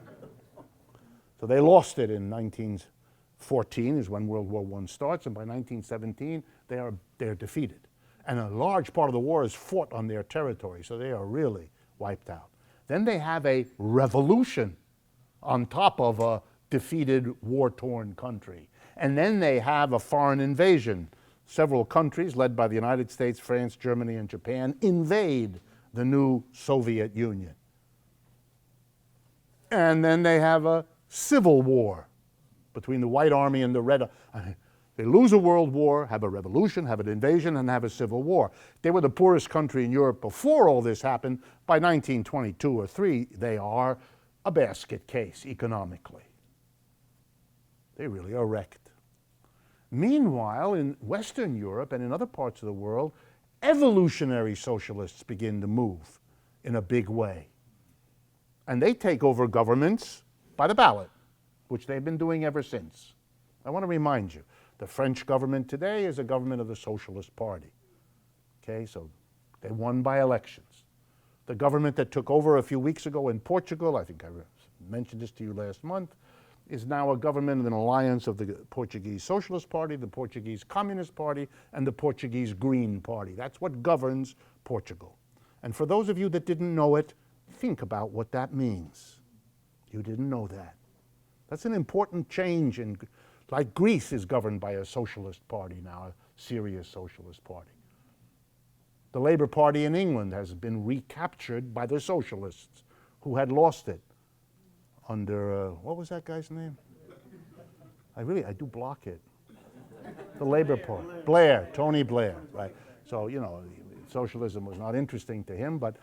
So they lost it in 1914 is when World War I starts, and by 1917 they're defeated. And a large part of the war is fought on their territory, so they are really wiped out. Then they have a revolution on top of a defeated, war-torn country. And then they have a foreign invasion. Several countries, led by the United States, France, Germany, and Japan, invade the new Soviet Union. And then they have a civil war between the White Army and the Red Army. They lose a world war, have a revolution, have an invasion, and have a civil war. They were the poorest country in Europe before all this happened. By 1922 or 3, they are a basket case economically. They really are wrecked. Meanwhile, in Western Europe and in other parts of the world, evolutionary socialists begin to move in a big way. And they take over governments by the ballot, which they've been doing ever since. I want to remind you, the French government today is a government of the Socialist Party. Okay, so they won by elections. The government that took over a few weeks ago in Portugal, I think I mentioned this to you last month, is now a government of an alliance of the Portuguese Socialist Party, the Portuguese Communist Party, and the Portuguese Green Party. That's what governs Portugal. And for those of you that didn't know it, think about what that means. You didn't know that. That's an important change in, like Greece is governed by a socialist party now, a serious socialist party. The Labour Party in England has been recaptured by the socialists who had lost it under, what was that guy's name? I do block it. The Labour Party. Blair, Tony Blair, right? So, you know, socialism was not interesting to him, but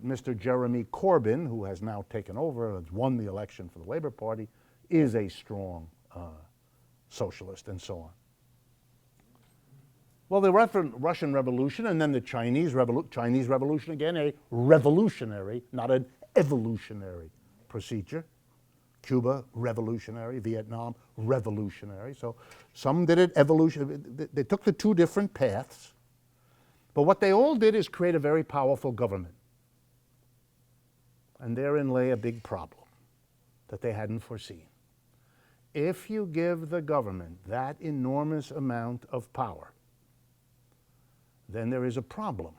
Mr. Jeremy Corbyn, who has now taken over, has won the election for the Labour Party, is a strong socialist, and so on. Well, the Russian Revolution and then the Chinese Revolution, again, a revolutionary, not an evolutionary procedure. Cuba, revolutionary. Vietnam, revolutionary. So some did it evolution. They took the two different paths, but what they all did is create a very powerful government. And therein lay a big problem that they hadn't foreseen. If you give the government that enormous amount of power, then there is a problem.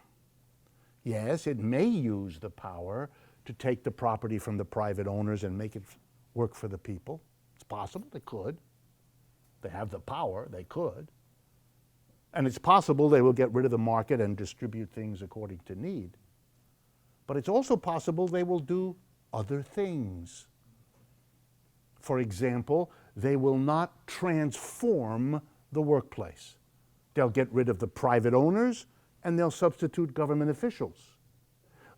Yes, it may use the power to take the property from the private owners and make it work for the people. It's possible, they could. They have the power, they could. And it's possible they will get rid of the market and distribute things according to need. But it's also possible they will do other things. For example, they will not transform the workplace. They'll get rid of the private owners and they'll substitute government officials.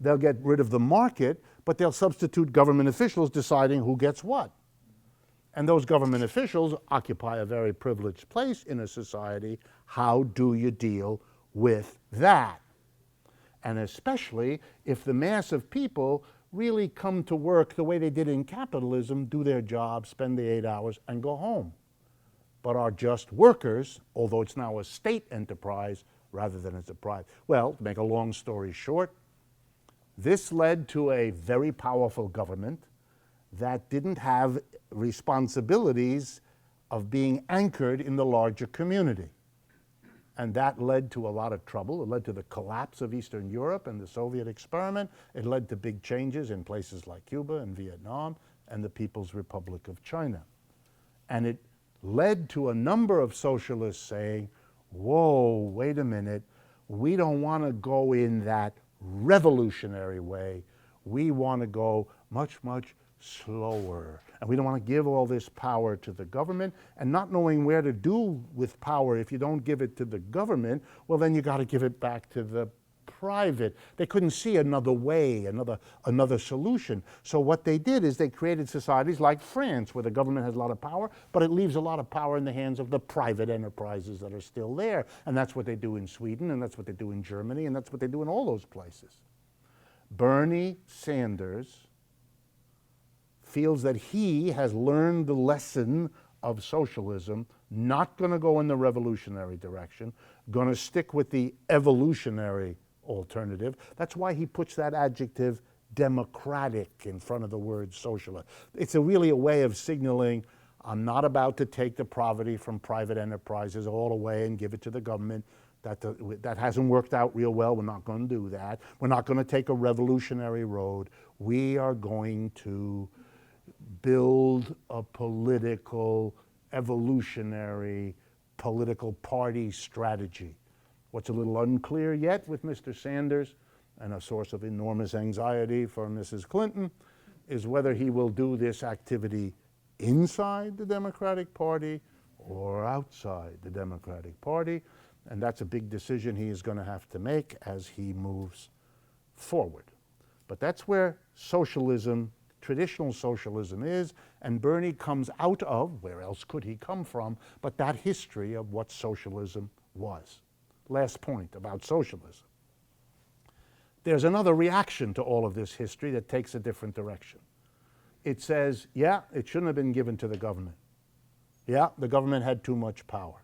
They'll get rid of the market, but they'll substitute government officials deciding who gets what. And those government officials occupy a very privileged place in a society. How do you deal with that? And especially if the mass of people really come to work the way they did in capitalism, do their job, spend the 8 hours, and go home, but are just workers, although it's now a state enterprise rather than as a private. Well, to make a long story short, this led to a very powerful government that didn't have responsibilities of being anchored in the larger community. And that led to a lot of trouble. It led to the collapse of Eastern Europe and the Soviet experiment. It led to big changes in places like Cuba and Vietnam and the People's Republic of China. And it led to a number of socialists saying, whoa, wait a minute, we don't want to go in that revolutionary way. We want to go much, much slower. And we don't want to give all this power to the government, and not knowing where to do with power if you don't give it to the government, well, then you got to give it back to the private. They couldn't see another way, another solution. So what they did is they created societies like France, where the government has a lot of power, but it leaves a lot of power in the hands of the private enterprises that are still there. And that's what they do in Sweden, and that's what they do in Germany, and that's what they do in all those places. Bernie Sanders feels that he has learned the lesson of socialism, not going to go in the revolutionary direction, going to stick with the evolutionary alternative. That's why he puts that adjective democratic in front of the word socialist. It's really a way of signaling, I'm not about to take the property from private enterprises all away and give it to the government. That hasn't worked out real well. We're not going to do that. We're not going to take a revolutionary road. We are going to build a political, evolutionary, political party strategy. What's a little unclear yet with Mr. Sanders, and a source of enormous anxiety for Mrs. Clinton, is whether he will do this activity inside the Democratic Party or outside the Democratic Party. And that's a big decision he is going to have to make as he moves forward. But that's where socialism, traditional socialism is, and Bernie comes out of, where else could he come from, but that history of what socialism was. Last point about socialism. There's another reaction to all of this history that takes a different direction. It says, yeah, it shouldn't have been given to the government. Yeah, the government had too much power.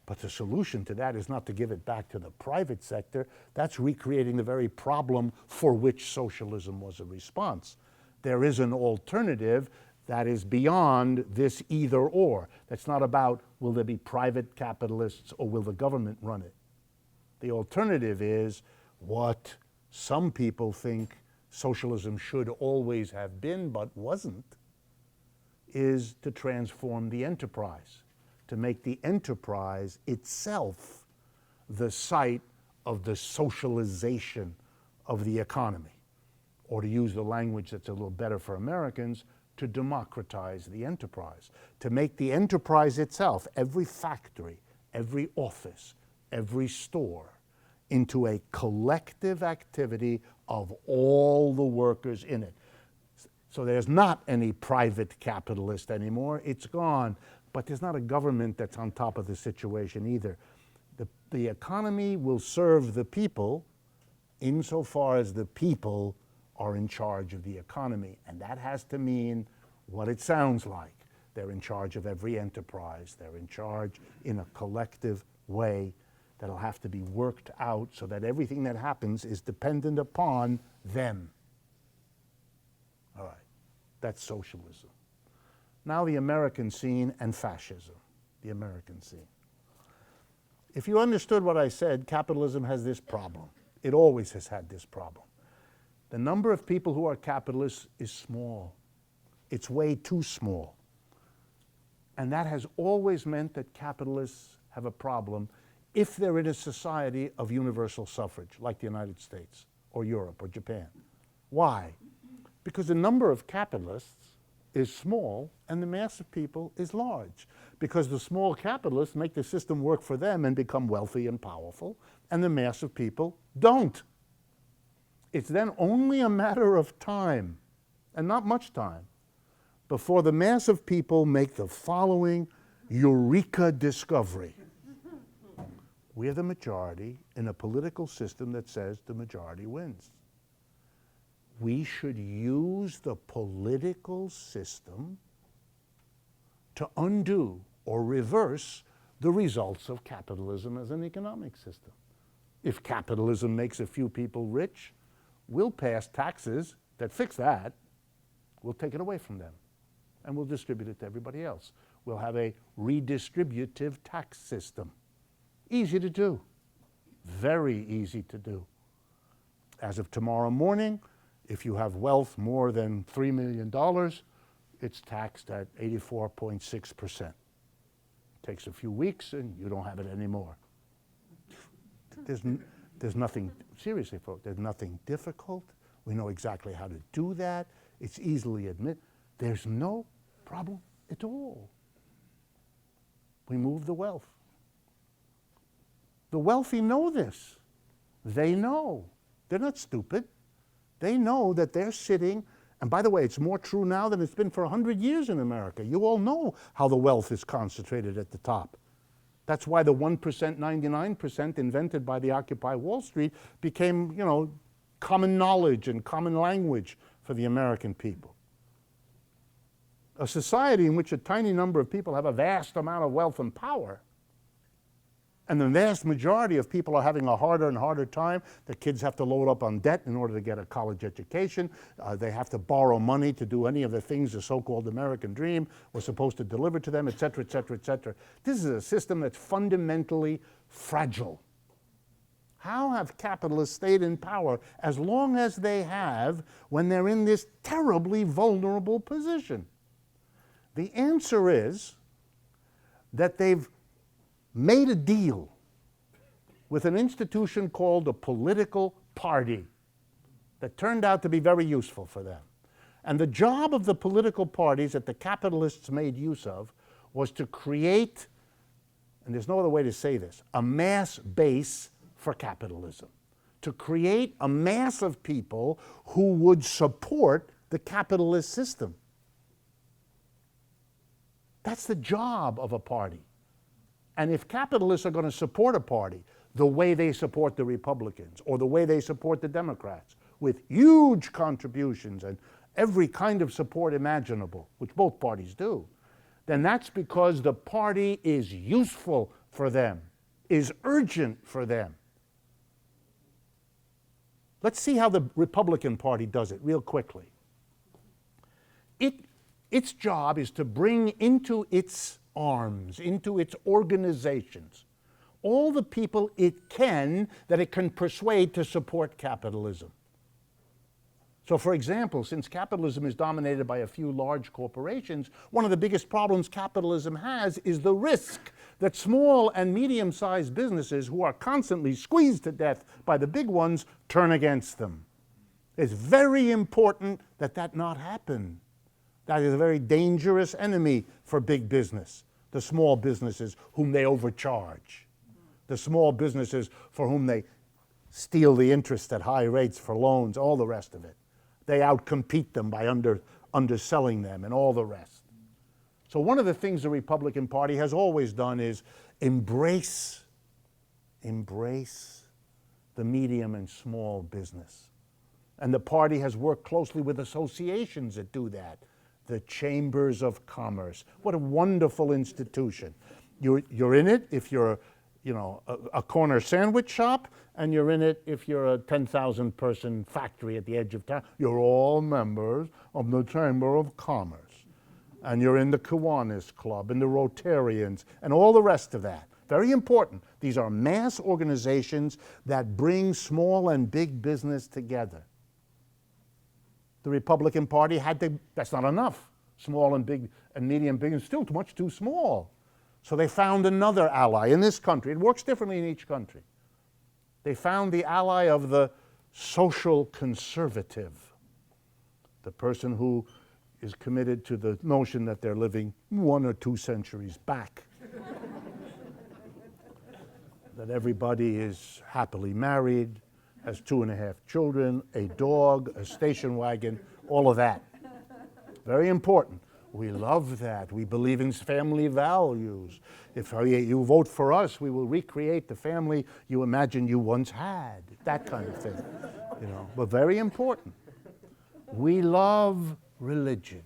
But the solution to that is not to give it back to the private sector. That's recreating the very problem for which socialism was a response. There is an alternative that is beyond this either or. That's not about will there be private capitalists or will the government run it. The alternative is what some people think socialism should always have been but wasn't, is to transform the enterprise, to make the enterprise itself the site of the socialization of the economy. Or to use the language that's a little better for Americans, to democratize the enterprise, to make the enterprise itself, every factory, every office, every store, into a collective activity of all the workers in it. So there's not any private capitalist anymore, it's gone. But there's not a government that's on top of the situation either. The economy will serve the people insofar as the people are in charge of the economy. And that has to mean what it sounds like. They're in charge of every enterprise. They're in charge in a collective way that'll have to be worked out so that everything that happens is dependent upon them. All right, that's socialism. Now the American scene and fascism, the American scene. If you understood what I said, capitalism has this problem. It always has had this problem. The number of people who are capitalists is small. It's way too small. And that has always meant that capitalists have a problem if they're in a society of universal suffrage, like the United States or Europe or Japan. Why? Because the number of capitalists is small and the mass of people is large. Because the small capitalists make the system work for them and become wealthy and powerful, and the mass of people don't. It's then only a matter of time, and not much time, before the mass of people make the following eureka discovery. We're the majority in a political system that says the majority wins. We should use the political system to undo or reverse the results of capitalism as an economic system. If capitalism makes a few people rich, we'll pass taxes that fix that. We'll take it away from them, and we'll distribute it to everybody else. We'll have a redistributive tax system. Easy to do, very easy to do. As of tomorrow morning, if you have wealth more than $3 million, it's taxed at 84.6%. Takes a few weeks and you don't have it anymore. There's nothing, seriously folks, there's nothing difficult. We know exactly how to do that. It's easily admitted. There's no problem at all. We move the wealth. The wealthy know this. They know. They're not stupid. They know that they're sitting, and by the way, it's more true now than it's been for 100 years in America. You all know how the wealth is concentrated at the top. That's why the 1%, 99% invented by the Occupy Wall Street became, you know, common knowledge and common language for the American people. A society in which a tiny number of people have a vast amount of wealth and power, and the vast majority of people are having a harder and harder time. The kids have to load up on debt in order to get a college education. They have to borrow money to do any of the things the so-called American dream was supposed to deliver to them, et cetera, et cetera, et cetera. This is a system that's fundamentally fragile. How have capitalists stayed in power as long as they have when they're in this terribly vulnerable position? The answer is that they've made a deal with an institution called a political party that turned out to be very useful for them. And the job of the political parties that the capitalists made use of was to create, and there's no other way to say this, a mass base for capitalism. To create a mass of people who would support the capitalist system. That's the job of a party. And if capitalists are going to support a party the way they support the Republicans or the way they support the Democrats, with huge contributions and every kind of support imaginable, which both parties do, then that's because the party is useful for them, is urgent for them. Let's see how the Republican Party does it real quickly. Its job is to bring into its arms, into its organizations, all the people it can that it can persuade to support capitalism. So for example, since capitalism is dominated by a few large corporations, one of the biggest problems capitalism has is the risk that small and medium-sized businesses who are constantly squeezed to death by the big ones turn against them. It's very important that that not happen. That is a very dangerous enemy for big business. The small businesses whom they overcharge. The small businesses for whom they steal the interest at high rates for loans, all the rest of it. They outcompete them by underselling them and all the rest. So one of the things the Republican Party has always done is embrace the medium and small business. And the party has worked closely with associations that do that. The Chambers of Commerce. What a wonderful institution. You're in it if you're, you know, a corner sandwich shop, and you're in it if you're a 10,000 person factory at the edge of town. You're all members of the Chamber of Commerce. And you're in the Kiwanis Club and the Rotarians and all the rest of that. Very important. These are mass organizations that bring small and big business together. The Republican Party had to, that's not enough. Small and big and medium big is still much too small. So they found another ally in this country. It works differently in each country. They found the ally of the social conservative, the person who is committed to the notion that they're living 1 or 2 centuries back. That everybody is happily married, has 2.5 children, a dog, a station wagon, all of that. Very important. We love that. We believe in family values. If you vote for us, we will recreate the family you imagine you once had. That kind of thing, you know. But very important. We love religion.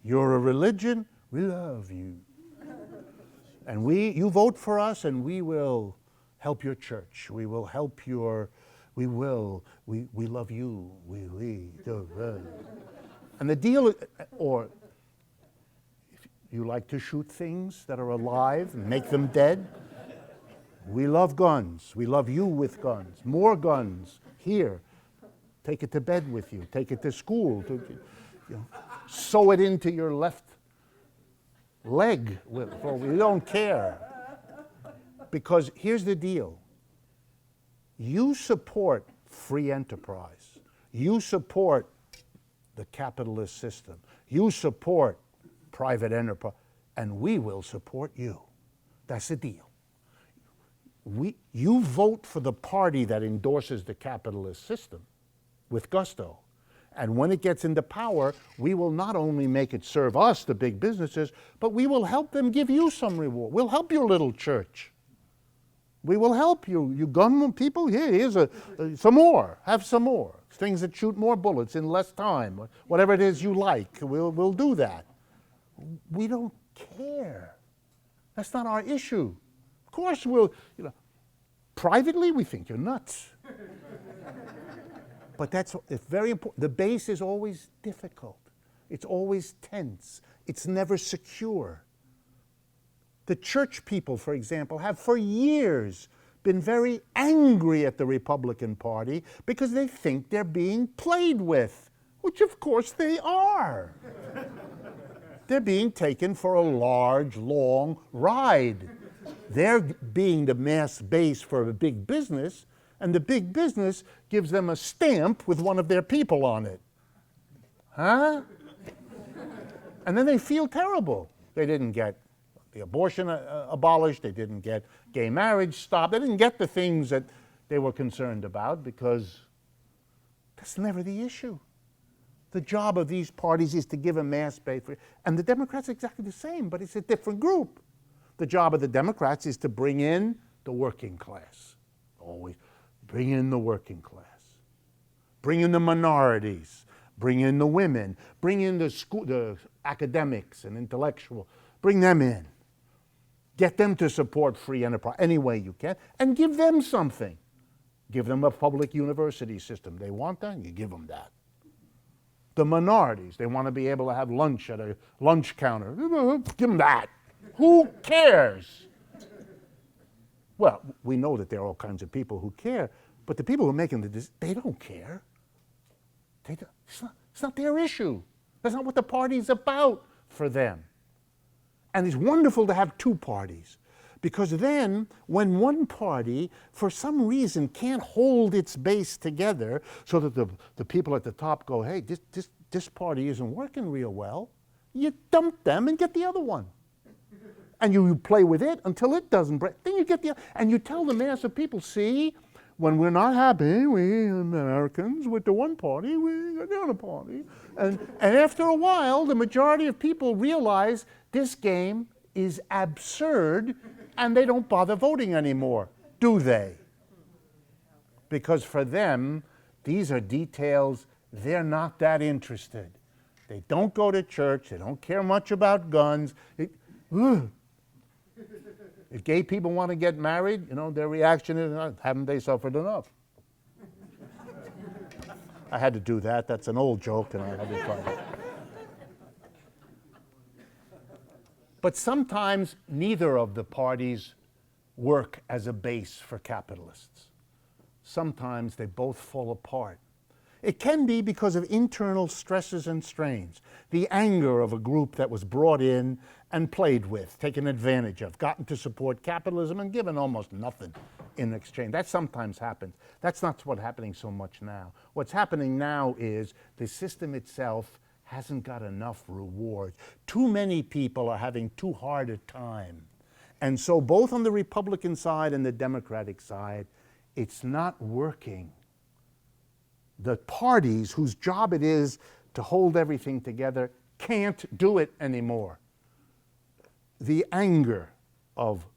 You're a religion, we love you. And you vote for us, and we will help your church. We will help your. We love you. We do. And the deal, or if you like to shoot things that are alive and make them dead, we love guns. We love you with guns. More guns here. Take it to bed with you. Take it to school. Sew it into your left leg. We don't care. Because here's the deal. You support free enterprise. You support the capitalist system. You support private enterprise, and we will support you. That's the deal. You vote for the party that endorses the capitalist system with gusto. And when it gets into power, we will not only make it serve us, the big businesses, but we will help them give you some reward. We'll help your little church. We will help you. You gun people, here's some more. Have some more. Things that shoot more bullets in less time. Whatever it is you like, we'll do that. We don't care. That's not our issue. Of course privately we think you're nuts. But it's very important. The base is always difficult. It's always tense. It's never secure. The church people, for example, have for years been very angry at the Republican Party because they think they're being played with, which of course they are. They're being taken for a large, long ride. They're being the mass base for a big business, and the big business gives them a stamp with one of their people on it. Huh? And then they feel terrible. They didn't get the abortion abolished. They didn't get gay marriage stopped. They didn't get the things that they were concerned about because that's never the issue. The job of these parties is to give a mass base. And the Democrats are exactly the same, but it's a different group. The job of the Democrats is to bring in the working class. Always bring in the working class. Bring in the minorities. Bring in the women. Bring in the academics and intellectual. Bring them in. Get them to support free enterprise any way you can, and give them something. Give them a public university system. They want that, you give them that. The minorities, they want to be able to have lunch at a lunch counter. Give them that. Who cares? Well, we know that there are all kinds of people who care, but the people who are making the decision, they don't care. It's not their issue. That's not what the party's about for them. And it's wonderful to have two parties, because then when one party, for some reason, can't hold its base together so that the people at the top go, hey, this party isn't working real well, you dump them and get the other one. And you play with it until it doesn't break. Then you get and you tell the mass of people, see, when we're not happy, we Americans, with the one party, we got the other party. And after a while, the majority of people realize this game is absurd and they don't bother voting anymore, do they? Because for them, these are details, they're not that interested. They don't go to church, they don't care much about guns. If gay people want to get married, their reaction is, haven't they suffered enough? I had to do that. That's an old joke, and I had to try it. But sometimes neither of the parties work as a base for capitalists. Sometimes they both fall apart. It can be because of internal stresses and strains, the anger of a group that was brought in and played with, taken advantage of, gotten to support capitalism and given almost nothing in exchange. That sometimes happens. That's not what's happening so much now. What's happening now is the system itself hasn't got enough reward. Too many people are having too hard a time. And so both on the Republican side and the Democratic side, it's not working. The parties whose job it is to hold everything together can't do it anymore. The anger of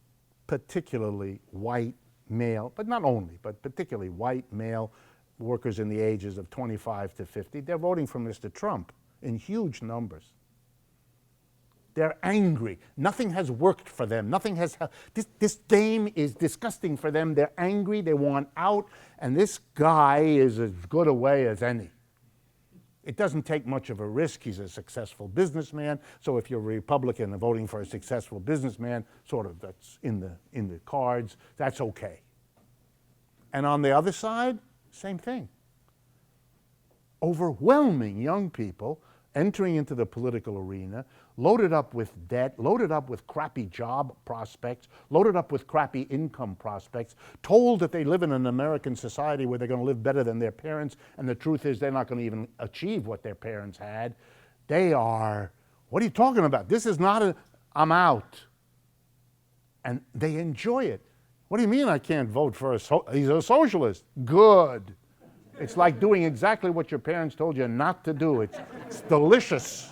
particularly white male, but not only, but particularly white male workers in the ages of 25 to 50, they're voting for Mr. Trump in huge numbers. They're angry. Nothing has worked for them. Nothing has. This game is disgusting for them. They're angry. They want out. And this guy is as good a way as any. It doesn't take much of a risk. He's a successful businessman. So if you're a Republican and voting for a successful businessman, sort of that's in the cards. That's okay. And on the other side, same thing. Overwhelming young people entering into the political arena, loaded up with debt, loaded up with crappy job prospects, loaded up with crappy income prospects, told that they live in an American society where they're going to live better than their parents, and the truth is they're not going to even achieve what their parents had. They are, what are you talking about? This is not I'm out. And they enjoy it. What do you mean I can't vote for he's a socialist? Good. It's like doing exactly what your parents told you not to do. It's delicious.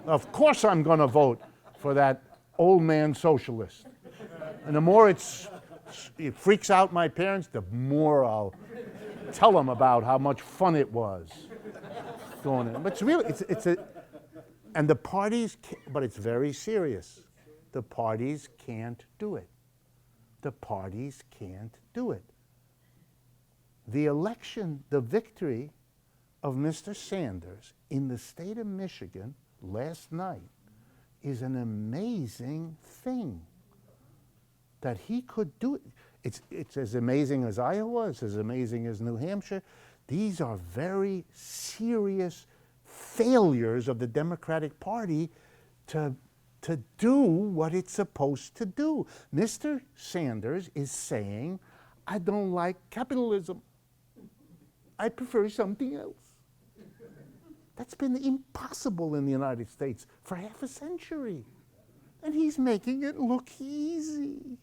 Of course I'm going to vote for that old man socialist. And the more it freaks out my parents, the more I'll tell them about how much fun it was going in. But it's really, and the parties, but it's very serious. The parties can't do it. The parties can't do it. The election, the victory of Mr. Sanders in the state of Michigan last night is an amazing thing. That he could do it. It's as amazing as Iowa, it's as amazing as New Hampshire. These are very serious failures of the Democratic Party to do what it's supposed to do. Mr. Sanders is saying, I don't like capitalism. I prefer something else. That's been impossible in the United States for half a century. And he's making it look easy.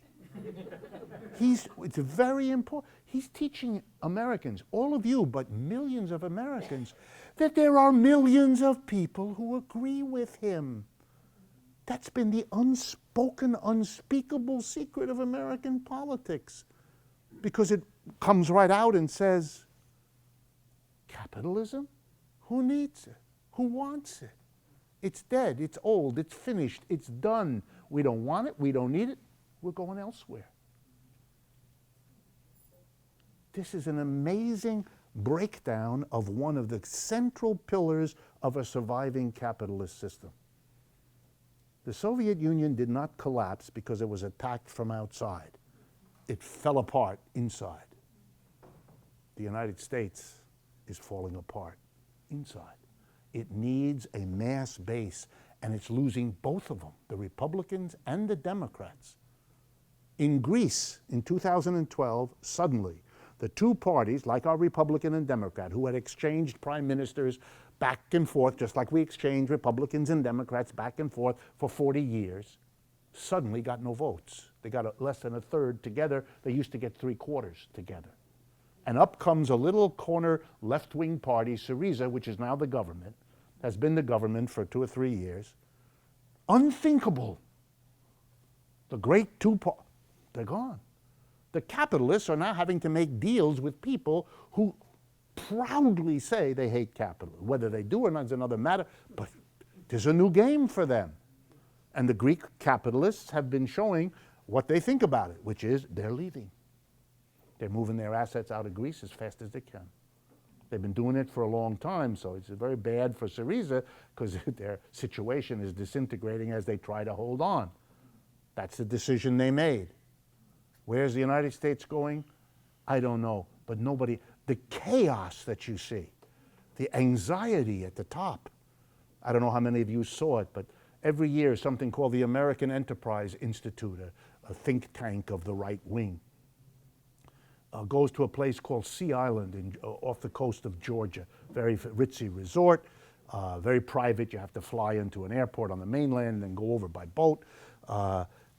It's very important. He's teaching Americans, all of you, but millions of Americans, that there are millions of people who agree with him. That's been the unspoken, unspeakable secret of American politics. Because it comes right out and says, capitalism? Who needs it? Who wants it? It's dead, it's old, it's finished, it's done. We don't want it, we don't need it, we're going elsewhere. This is an amazing breakdown of one of the central pillars of a surviving capitalist system. The Soviet Union did not collapse because it was attacked from outside. It fell apart inside. The United States is falling apart inside. It needs a mass base, and it's losing both of them, the Republicans and the Democrats. In Greece, in 2012, suddenly, the two parties, like our Republican and Democrat, who had exchanged prime ministers back and forth, just like we exchanged Republicans and Democrats back and forth for 40 years, suddenly got no votes. They got less than a third together. They used to get 3/4 together. And up comes a little corner left-wing party, Syriza, which is now the government, has been the government for 2 or 3 years. Unthinkable. The great they're gone. The capitalists are now having to make deals with people who proudly say they hate capitalism. Whether they do or not is another matter, but there's a new game for them. And the Greek capitalists have been showing what they think about it, which is they're leaving. They're moving their assets out of Greece as fast as they can. They've been doing it for a long time, so it's very bad for Syriza because their situation is disintegrating as they try to hold on. That's the decision they made. Where's the United States going? I don't know, but nobody, the chaos that you see, the anxiety at the top. I don't know how many of you saw it, but every year something called the American Enterprise Institute, a think tank of the right wing, goes to a place called Sea Island off the coast of Georgia, very ritzy resort, very private. You have to fly into an airport on the mainland and then go over by boat.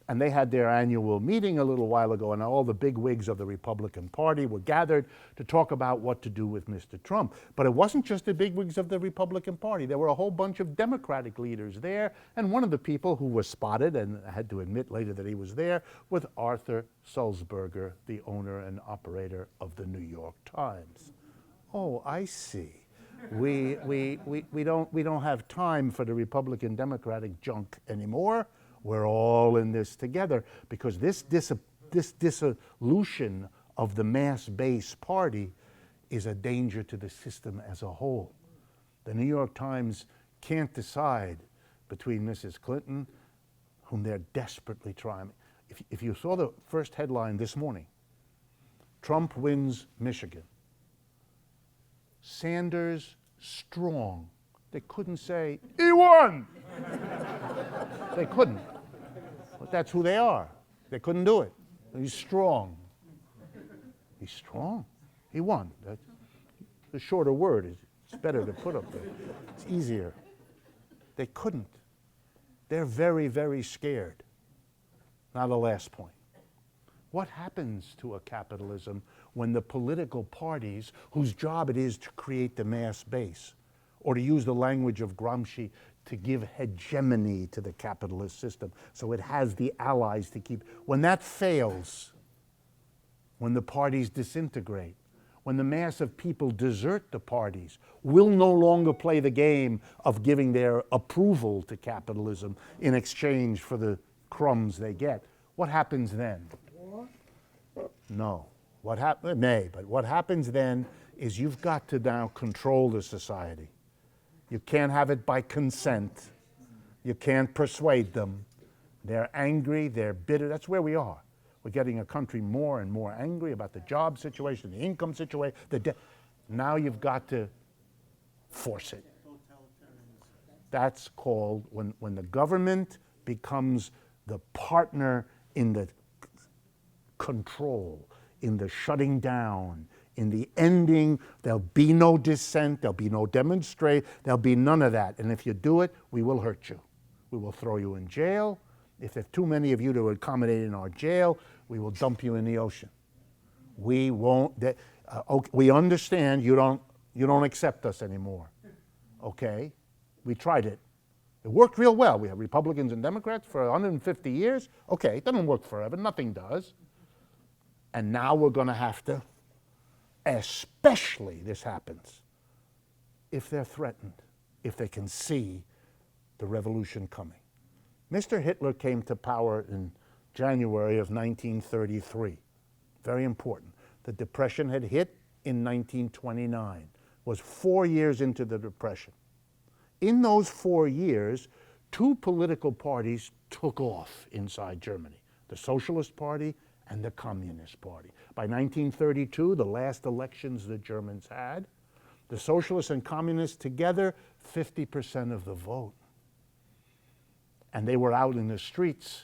And they had their annual meeting a little while ago, and all the big wigs of the Republican Party were gathered to talk about what to do with Mr. Trump. But it wasn't just the big wigs of the Republican Party. There were a whole bunch of Democratic leaders there, and one of the people who was spotted, and I had to admit later that he was there, was Arthur Sulzberger, the owner and operator of the New York Times. Oh, I see. We don't have time for the Republican Democratic junk anymore. We're all in this together because this dissolution of the mass base party is a danger to the system as a whole. The New York Times can't decide between Mrs. Clinton, whom they're desperately trying. If you saw the first headline this morning, Trump wins Michigan. Sanders strong. They couldn't say, he won! They couldn't. But that's who they are. They couldn't do it. He's strong. He's strong. He won. That's the shorter word. It's better to put up there. It's easier. They couldn't. They're very, very scared. Now the last point. What happens to a capitalism when the political parties, whose job it is to create the mass base, or to use the language of Gramsci, to give hegemony to the capitalist system, so it has the allies to keep, when that fails, when the parties disintegrate, when the mass of people desert the parties, will no longer play the game of giving their approval to capitalism in exchange for the crumbs they get, what happens then? No. What happens then is you've got to now control the society. You can't have it by consent. You can't persuade them. They're angry, they're bitter. That's where we are. We're getting a country more and more angry about the job situation, the income situation, now you've got to force it. That's called, when the government becomes the partner in the control, in the shutting down, in the ending, there'll be no dissent, there'll be no demonstrate, there'll be none of that. And if you do it, we will hurt you. We will throw you in jail. If there's too many of you to accommodate in our jail, we will dump you in the ocean. We won't, we understand you don't accept us anymore, okay? We tried it. It worked real well. We have Republicans and Democrats for 150 years. Okay, it doesn't work forever, nothing does. And now we're gonna have to, especially this happens if they're threatened, if they can see the revolution coming. Mr. Hitler came to power in January of 1933. Very important. The Depression had hit in 1929, was 4 years into the Depression. In those 4 years, two political parties took off inside Germany, the Socialist Party and the Communist Party. By 1932, the last elections the Germans had, the Socialists and Communists together, 50% of the vote. And they were out in the streets,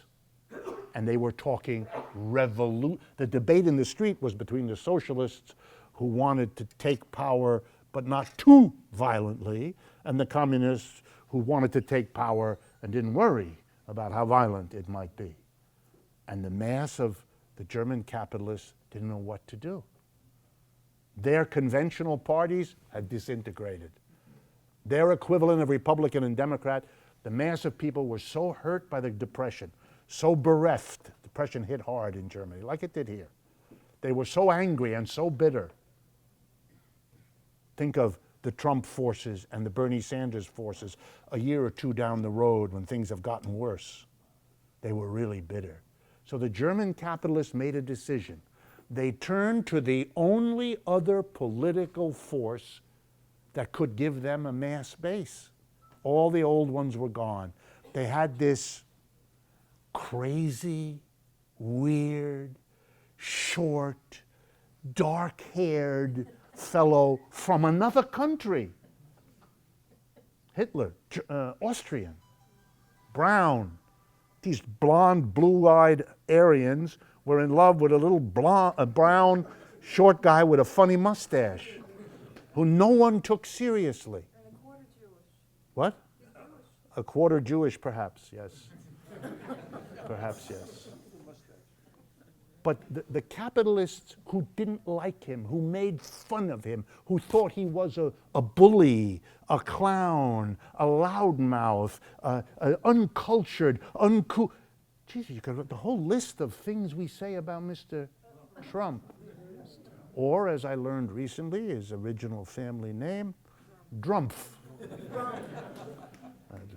and they were talking the debate in the street was between the Socialists, who wanted to take power but not too violently, and the Communists, who wanted to take power and didn't worry about how violent it might be. And the mass of the German capitalists didn't know what to do. Their conventional parties had disintegrated. Their equivalent of Republican and Democrat, the mass of people were so hurt by the Depression, so bereft. Depression hit hard in Germany, like it did here. They were so angry and so bitter. Think of the Trump forces and the Bernie Sanders forces a year or two down the road when things have gotten worse. They were really bitter. So the German capitalists made a decision. They turned to the only other political force that could give them a mass base. All the old ones were gone. They had this crazy, weird, short, dark-haired fellow from another country. Hitler, Austrian, brown. These blonde, blue-eyed Aryans were in love with a little brown, short guy with a funny mustache, who no one took seriously. And a quarter Jewish. What? He's Jewish. A quarter Jewish, perhaps, yes. Perhaps, yes. But the capitalists who didn't like him, who made fun of him, who thought he was a bully, a clown, a loudmouth, uncultured, uncool. Jesus, you could have the whole list of things we say about Mr. Trump. Or, as I learned recently, his original family name, Drumpf.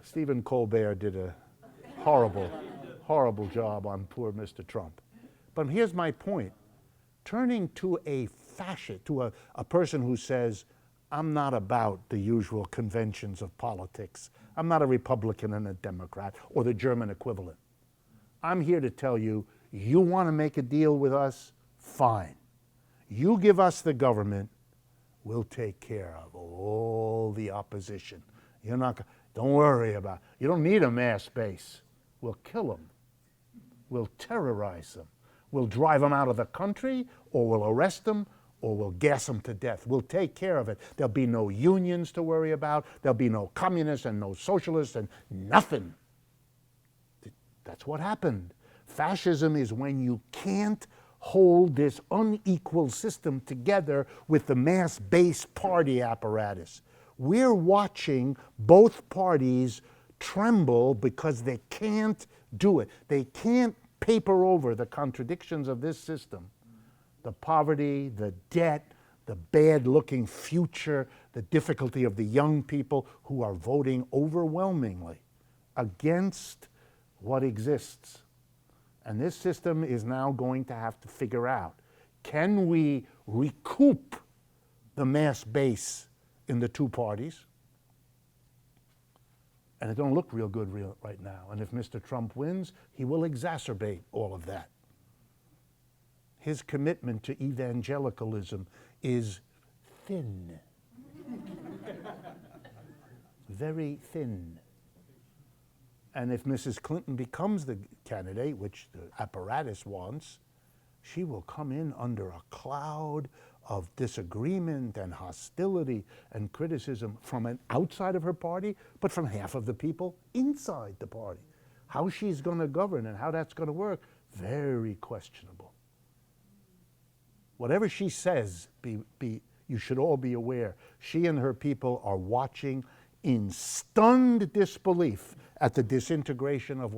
Stephen Colbert did a horrible, horrible job on poor Mr. Trump. But here's my point. Turning to a fascist, to a person who says, I'm not about the usual conventions of politics. I'm not a Republican and a Democrat, or the German equivalent. I'm here to tell you, you want to make a deal with us? Fine. You give us the government, we'll take care of all the opposition. You're not, don't worry about it. You don't need a mass base. We'll kill them. We'll terrorize them. We'll drive them out of the country, or we'll arrest them, or we'll gas them to death. We'll take care of it. There'll be no unions to worry about. There'll be no communists and no socialists and nothing. That's what happened. Fascism is when you can't hold this unequal system together with the mass-based party apparatus. We're watching both parties tremble because they can't do it. They can't paper over the contradictions of this system. The poverty, the debt, the bad-looking future, the difficulty of the young people who are voting overwhelmingly against what exists. And this system is now going to have to figure out, can we recoup the mass base in the two parties? And it don't look real good right now. And if Mr. Trump wins, he will exacerbate all of that. His commitment to evangelicalism is thin. Very thin. And if Mrs. Clinton becomes the candidate, which the apparatus wants, she will come in under a cloud of disagreement and hostility and criticism from an outside of her party, but from half of the people inside the party. How she's going to govern and how that's going to work, very questionable. Whatever she says, you should all be aware, she and her people are watching in stunned disbelief at the disintegration of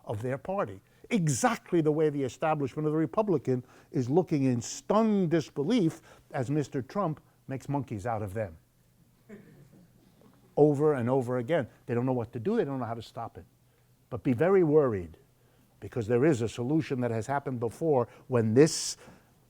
of their party. Exactly the way the establishment of the Republican is looking in stunned disbelief as Mr. Trump makes monkeys out of them. Over and over again. They don't know what to do, they don't know how to stop it. But be very worried, because there is a solution that has happened before when this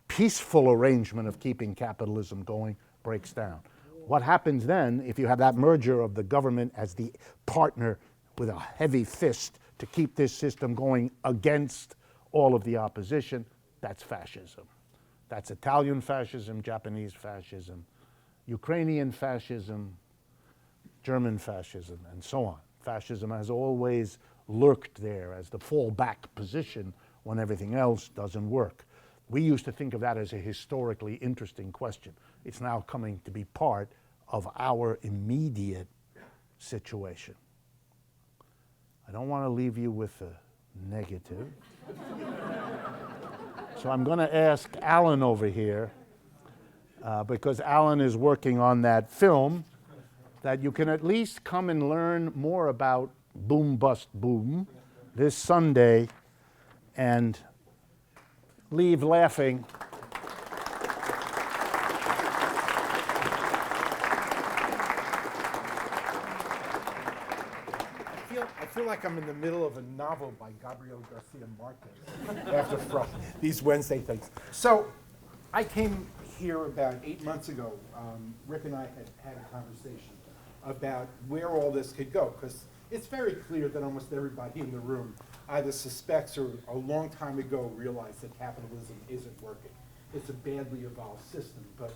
peaceful arrangement of keeping capitalism going breaks down. What happens then, if you have that merger of the government as the partner with a heavy fist to keep this system going against all of the opposition, that's fascism. That's Italian fascism, Japanese fascism, Ukrainian fascism, German fascism, and so on. Fascism has always lurked there as the fallback position when everything else doesn't work. We used to think of that as a historically interesting question. It's now coming to be part of our immediate situation. I don't want to leave you with a negative. So I'm going to ask Alan over here, because Alan is working on that film, that you can at least come and learn more about Boom Bust Boom this Sunday and leave laughing. I feel like I'm in the middle of a novel by Gabriel Garcia Marquez after these Wednesday things. So I came here about 8 months ago. Rick and I had a conversation about where all this could go, because it's very clear that almost everybody in the room either suspects or a long time ago realized that capitalism isn't working. It's a badly evolved system, but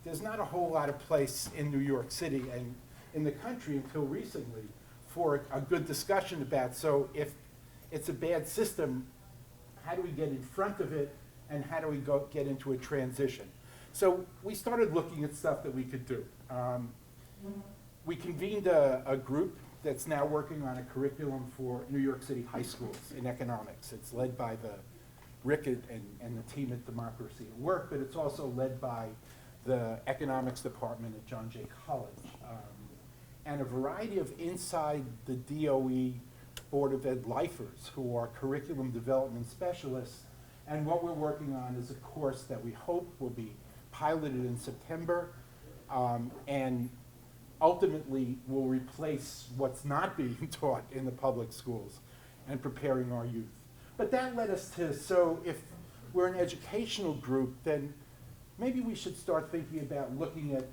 there's not a whole lot of place in New York City and in the country until recently for a good discussion about, so if it's a bad system, how do we get in front of it, and how do we get into a transition? So we started looking at stuff that we could do. We convened a group that's now working on a curriculum for New York City high schools in economics. It's led by Rick and the team at Democracy at Work, but it's also led by the economics department at John Jay College. And a variety of inside the DOE Board of Ed lifers who are curriculum development specialists. And what we're working on is a course that we hope will be piloted in September, and ultimately will replace what's not being taught in the public schools and preparing our youth. But that led us to, so if we're an educational group, then maybe we should start thinking about looking at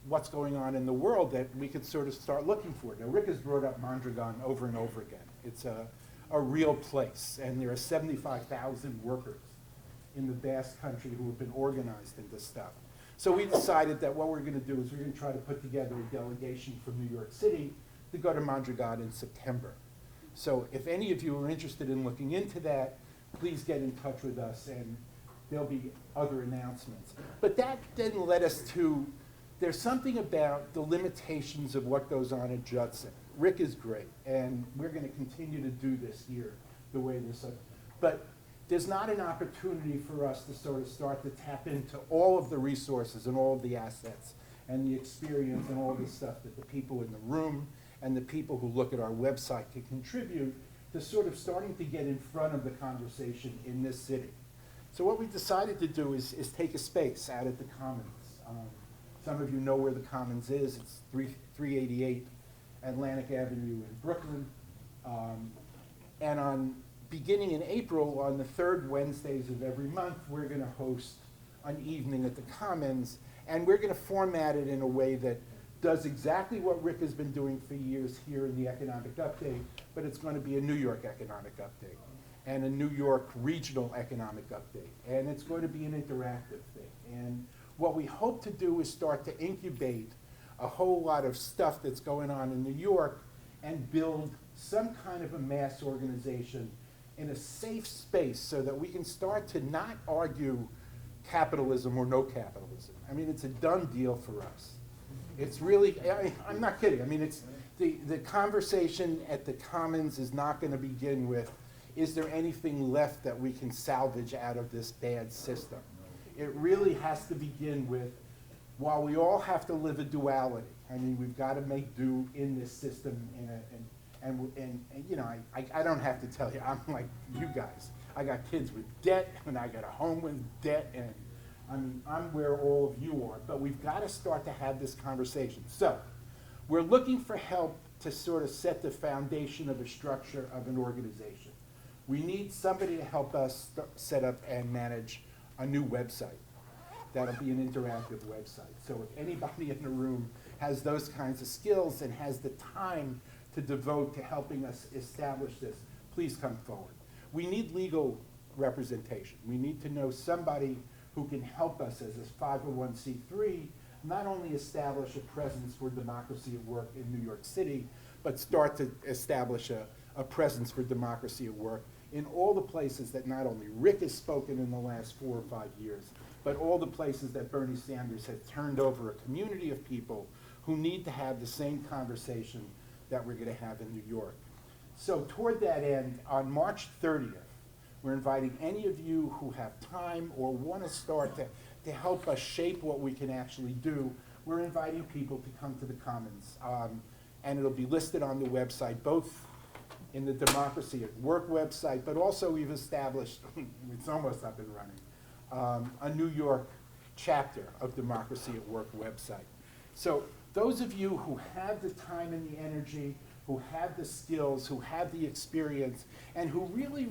what's going on in the world that we could sort of start looking for. Now, Rick has brought up Mondragon over and over again. It's a real place, and there are 75,000 workers in the vast country who have been organized in this stuff. So we decided that what we're going to do is we're going to try to put together a delegation from New York City to go to Mondragon in September. So if any of you are interested in looking into that, please get in touch with us, and there'll be other announcements. But that then led us to, there's something about the limitations of what goes on at Judson. Rick is great, and we're going to continue to do this here the way this is. But there's not an opportunity for us to sort of start to tap into all of the resources and all of the assets and the experience and all the stuff that the people in the room and the people who look at our website can contribute to sort of starting to get in front of the conversation in this city. So what we decided to do is take a space out at the Commons. Some of you know where the Commons is. It's 388 Atlantic Avenue in Brooklyn. And beginning in April, on the third Wednesdays of every month, we're going to host an evening at the Commons, and we're going to format it in a way that does exactly what Rick has been doing for years here in the Economic Update, but it's going to be a New York Economic Update and a New York Regional Economic Update, and it's going to be an interactive thing. And what we hope to do is start to incubate a whole lot of stuff that's going on in New York and build some kind of a mass organization in a safe space so that we can start to not argue capitalism or no capitalism. I mean, it's a done deal for us. It's really, I'm not kidding. I mean, it's the conversation at the Commons is not going to begin with, is there anything left that we can salvage out of this bad system? It really has to begin with, while we all have to live a duality, I mean, we've got to make do in this system, and you know, I don't have to tell you, I'm like you guys. I got kids with debt, and I got a home with debt, and I'm where all of you are, but we've got to start to have this conversation. So, we're looking for help to sort of set the foundation of a structure of an organization. We need somebody to help us set up and manage a new website. That'll be an interactive website. So if anybody in the room has those kinds of skills and has the time to devote to helping us establish this, please come forward. We need legal representation. We need to know somebody who can help us as a 501c3 not only establish a presence for democracy at work in New York City, but start to establish a presence for democracy at work in all the places that not only Rick has spoken in the last 4 or 5 years, but all the places that Bernie Sanders has turned over a community of people who need to have the same conversation that we're going to have in New York. So toward that end, on March 30th, we're inviting any of you who have time or want to start to help us shape what we can actually do. We're inviting people to come to the Commons. And it'll be listed on the website, both in the Democracy at Work website, but also we've established, it's almost up and running, a New York chapter of Democracy at Work website. So those of you who have the time and the energy, who have the skills, who have the experience, and who really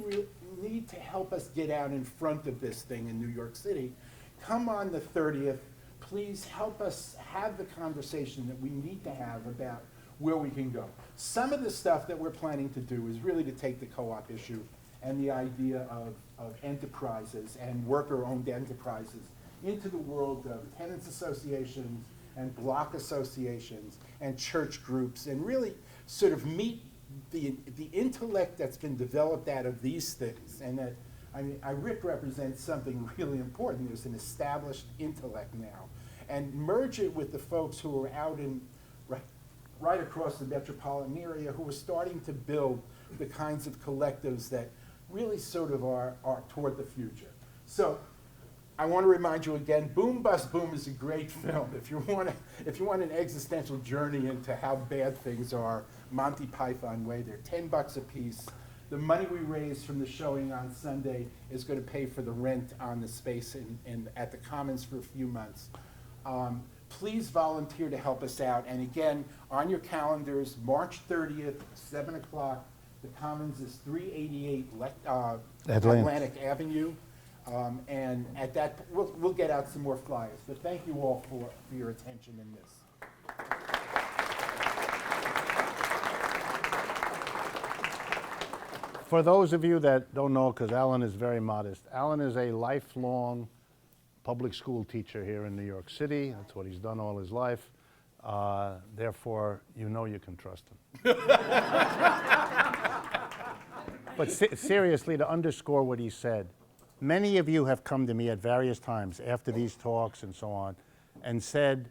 need to help us get out in front of this thing in New York City, come on the 30th. Please help us have the conversation that we need to have about where we can go. Some of the stuff that we're planning to do is really to take the co-op issue and the idea of enterprises and worker-owned enterprises into the world of tenants associations and block associations and church groups, and really sort of meet the intellect that's been developed out of these things. And that, I mean, Rick represents something really important. There's an established intellect now. And merge it with the folks who are out in, right across the metropolitan area, who are starting to build the kinds of collectives that really sort of are toward the future. So I want to remind you again, Boom Bust Boom is a great film. If you want an existential journey into how bad things are, Monty Python way, they're $10 a piece. The money we raise from the showing on Sunday is going to pay for the rent on the space at the Commons for a few months. Please volunteer to help us out. And again, on your calendars, March 30th, 7 o'clock, the Commons is 388 Atlantic Avenue. And at that, we'll get out some more flyers. But thank you all for your attention in this. For those of you that don't know, because Alan is very modest, Alan is a lifelong public school teacher here in New York City. That's what he's done all his life. Therefore, you know you can trust him. But seriously, to underscore what he said, many of you have come to me at various times after these talks and so on and said,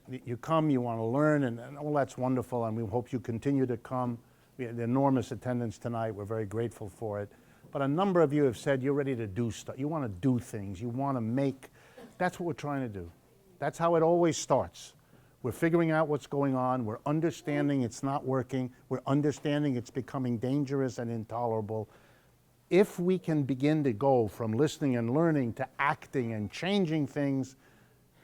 you come, you want to learn, and all that's wonderful, and we hope you continue to come. We had enormous attendance tonight. We're very grateful for it. but a number of you have said you're ready to do stuff. You want to do things. You want to make. That's what we're trying to do. That's how it always starts. We're figuring out what's going on. We're understanding it's not working. We're understanding it's becoming dangerous and intolerable. If we can begin to go from listening and learning to acting and changing things,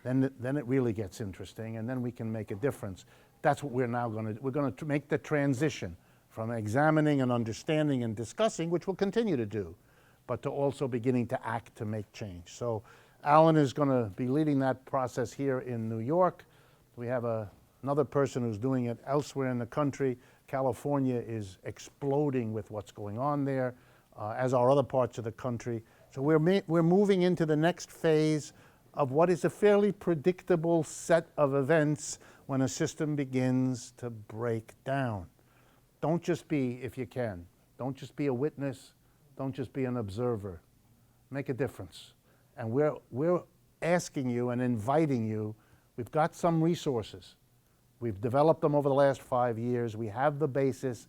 then it really gets interesting, and then we can make a difference. That's what we're now going to do. We're going to make the transition from examining and understanding and discussing, which we'll continue to do, but to also beginning to act to make change. So Alan is going to be leading that process here in New York. We have another person who's doing it elsewhere in the country. California is exploding with what's going on there, as are other parts of the country. So we're moving into the next phase of what is a fairly predictable set of events when a system begins to break down. Don't just be, if you can, don't just be a witness, don't just be an observer. Make a difference. And we're asking you and inviting you. We've got some resources. We've developed them over the last 5 years. We have the basis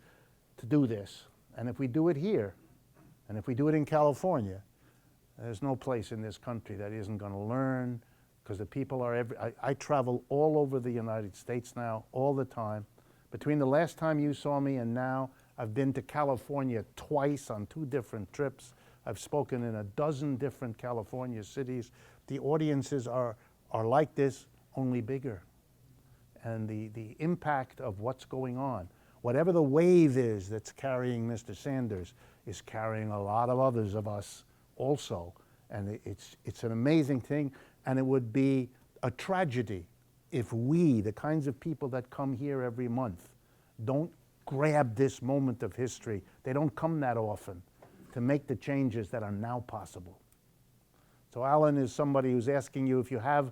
to do this. And if we do it here, and if we do it in California, there's no place in this country that isn't going to learn, because the people are I travel all over the United States now, all the time. Between the last time you saw me and now, I've been to California twice on 2 different trips. I've spoken in 12 different California cities. The audiences are like this, only bigger. And the impact of what's going on, whatever the wave is that's carrying Mr. Sanders, is carrying a lot of others of us also. And it's an amazing thing, and it would be a tragedy if we, the kinds of people that come here every month, don't grab this moment of history. They don't come that often to make the changes that are now possible. So Alan is somebody who's asking you, if you have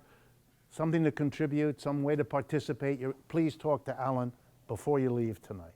something to contribute, some way to participate, please talk to Alan before you leave tonight.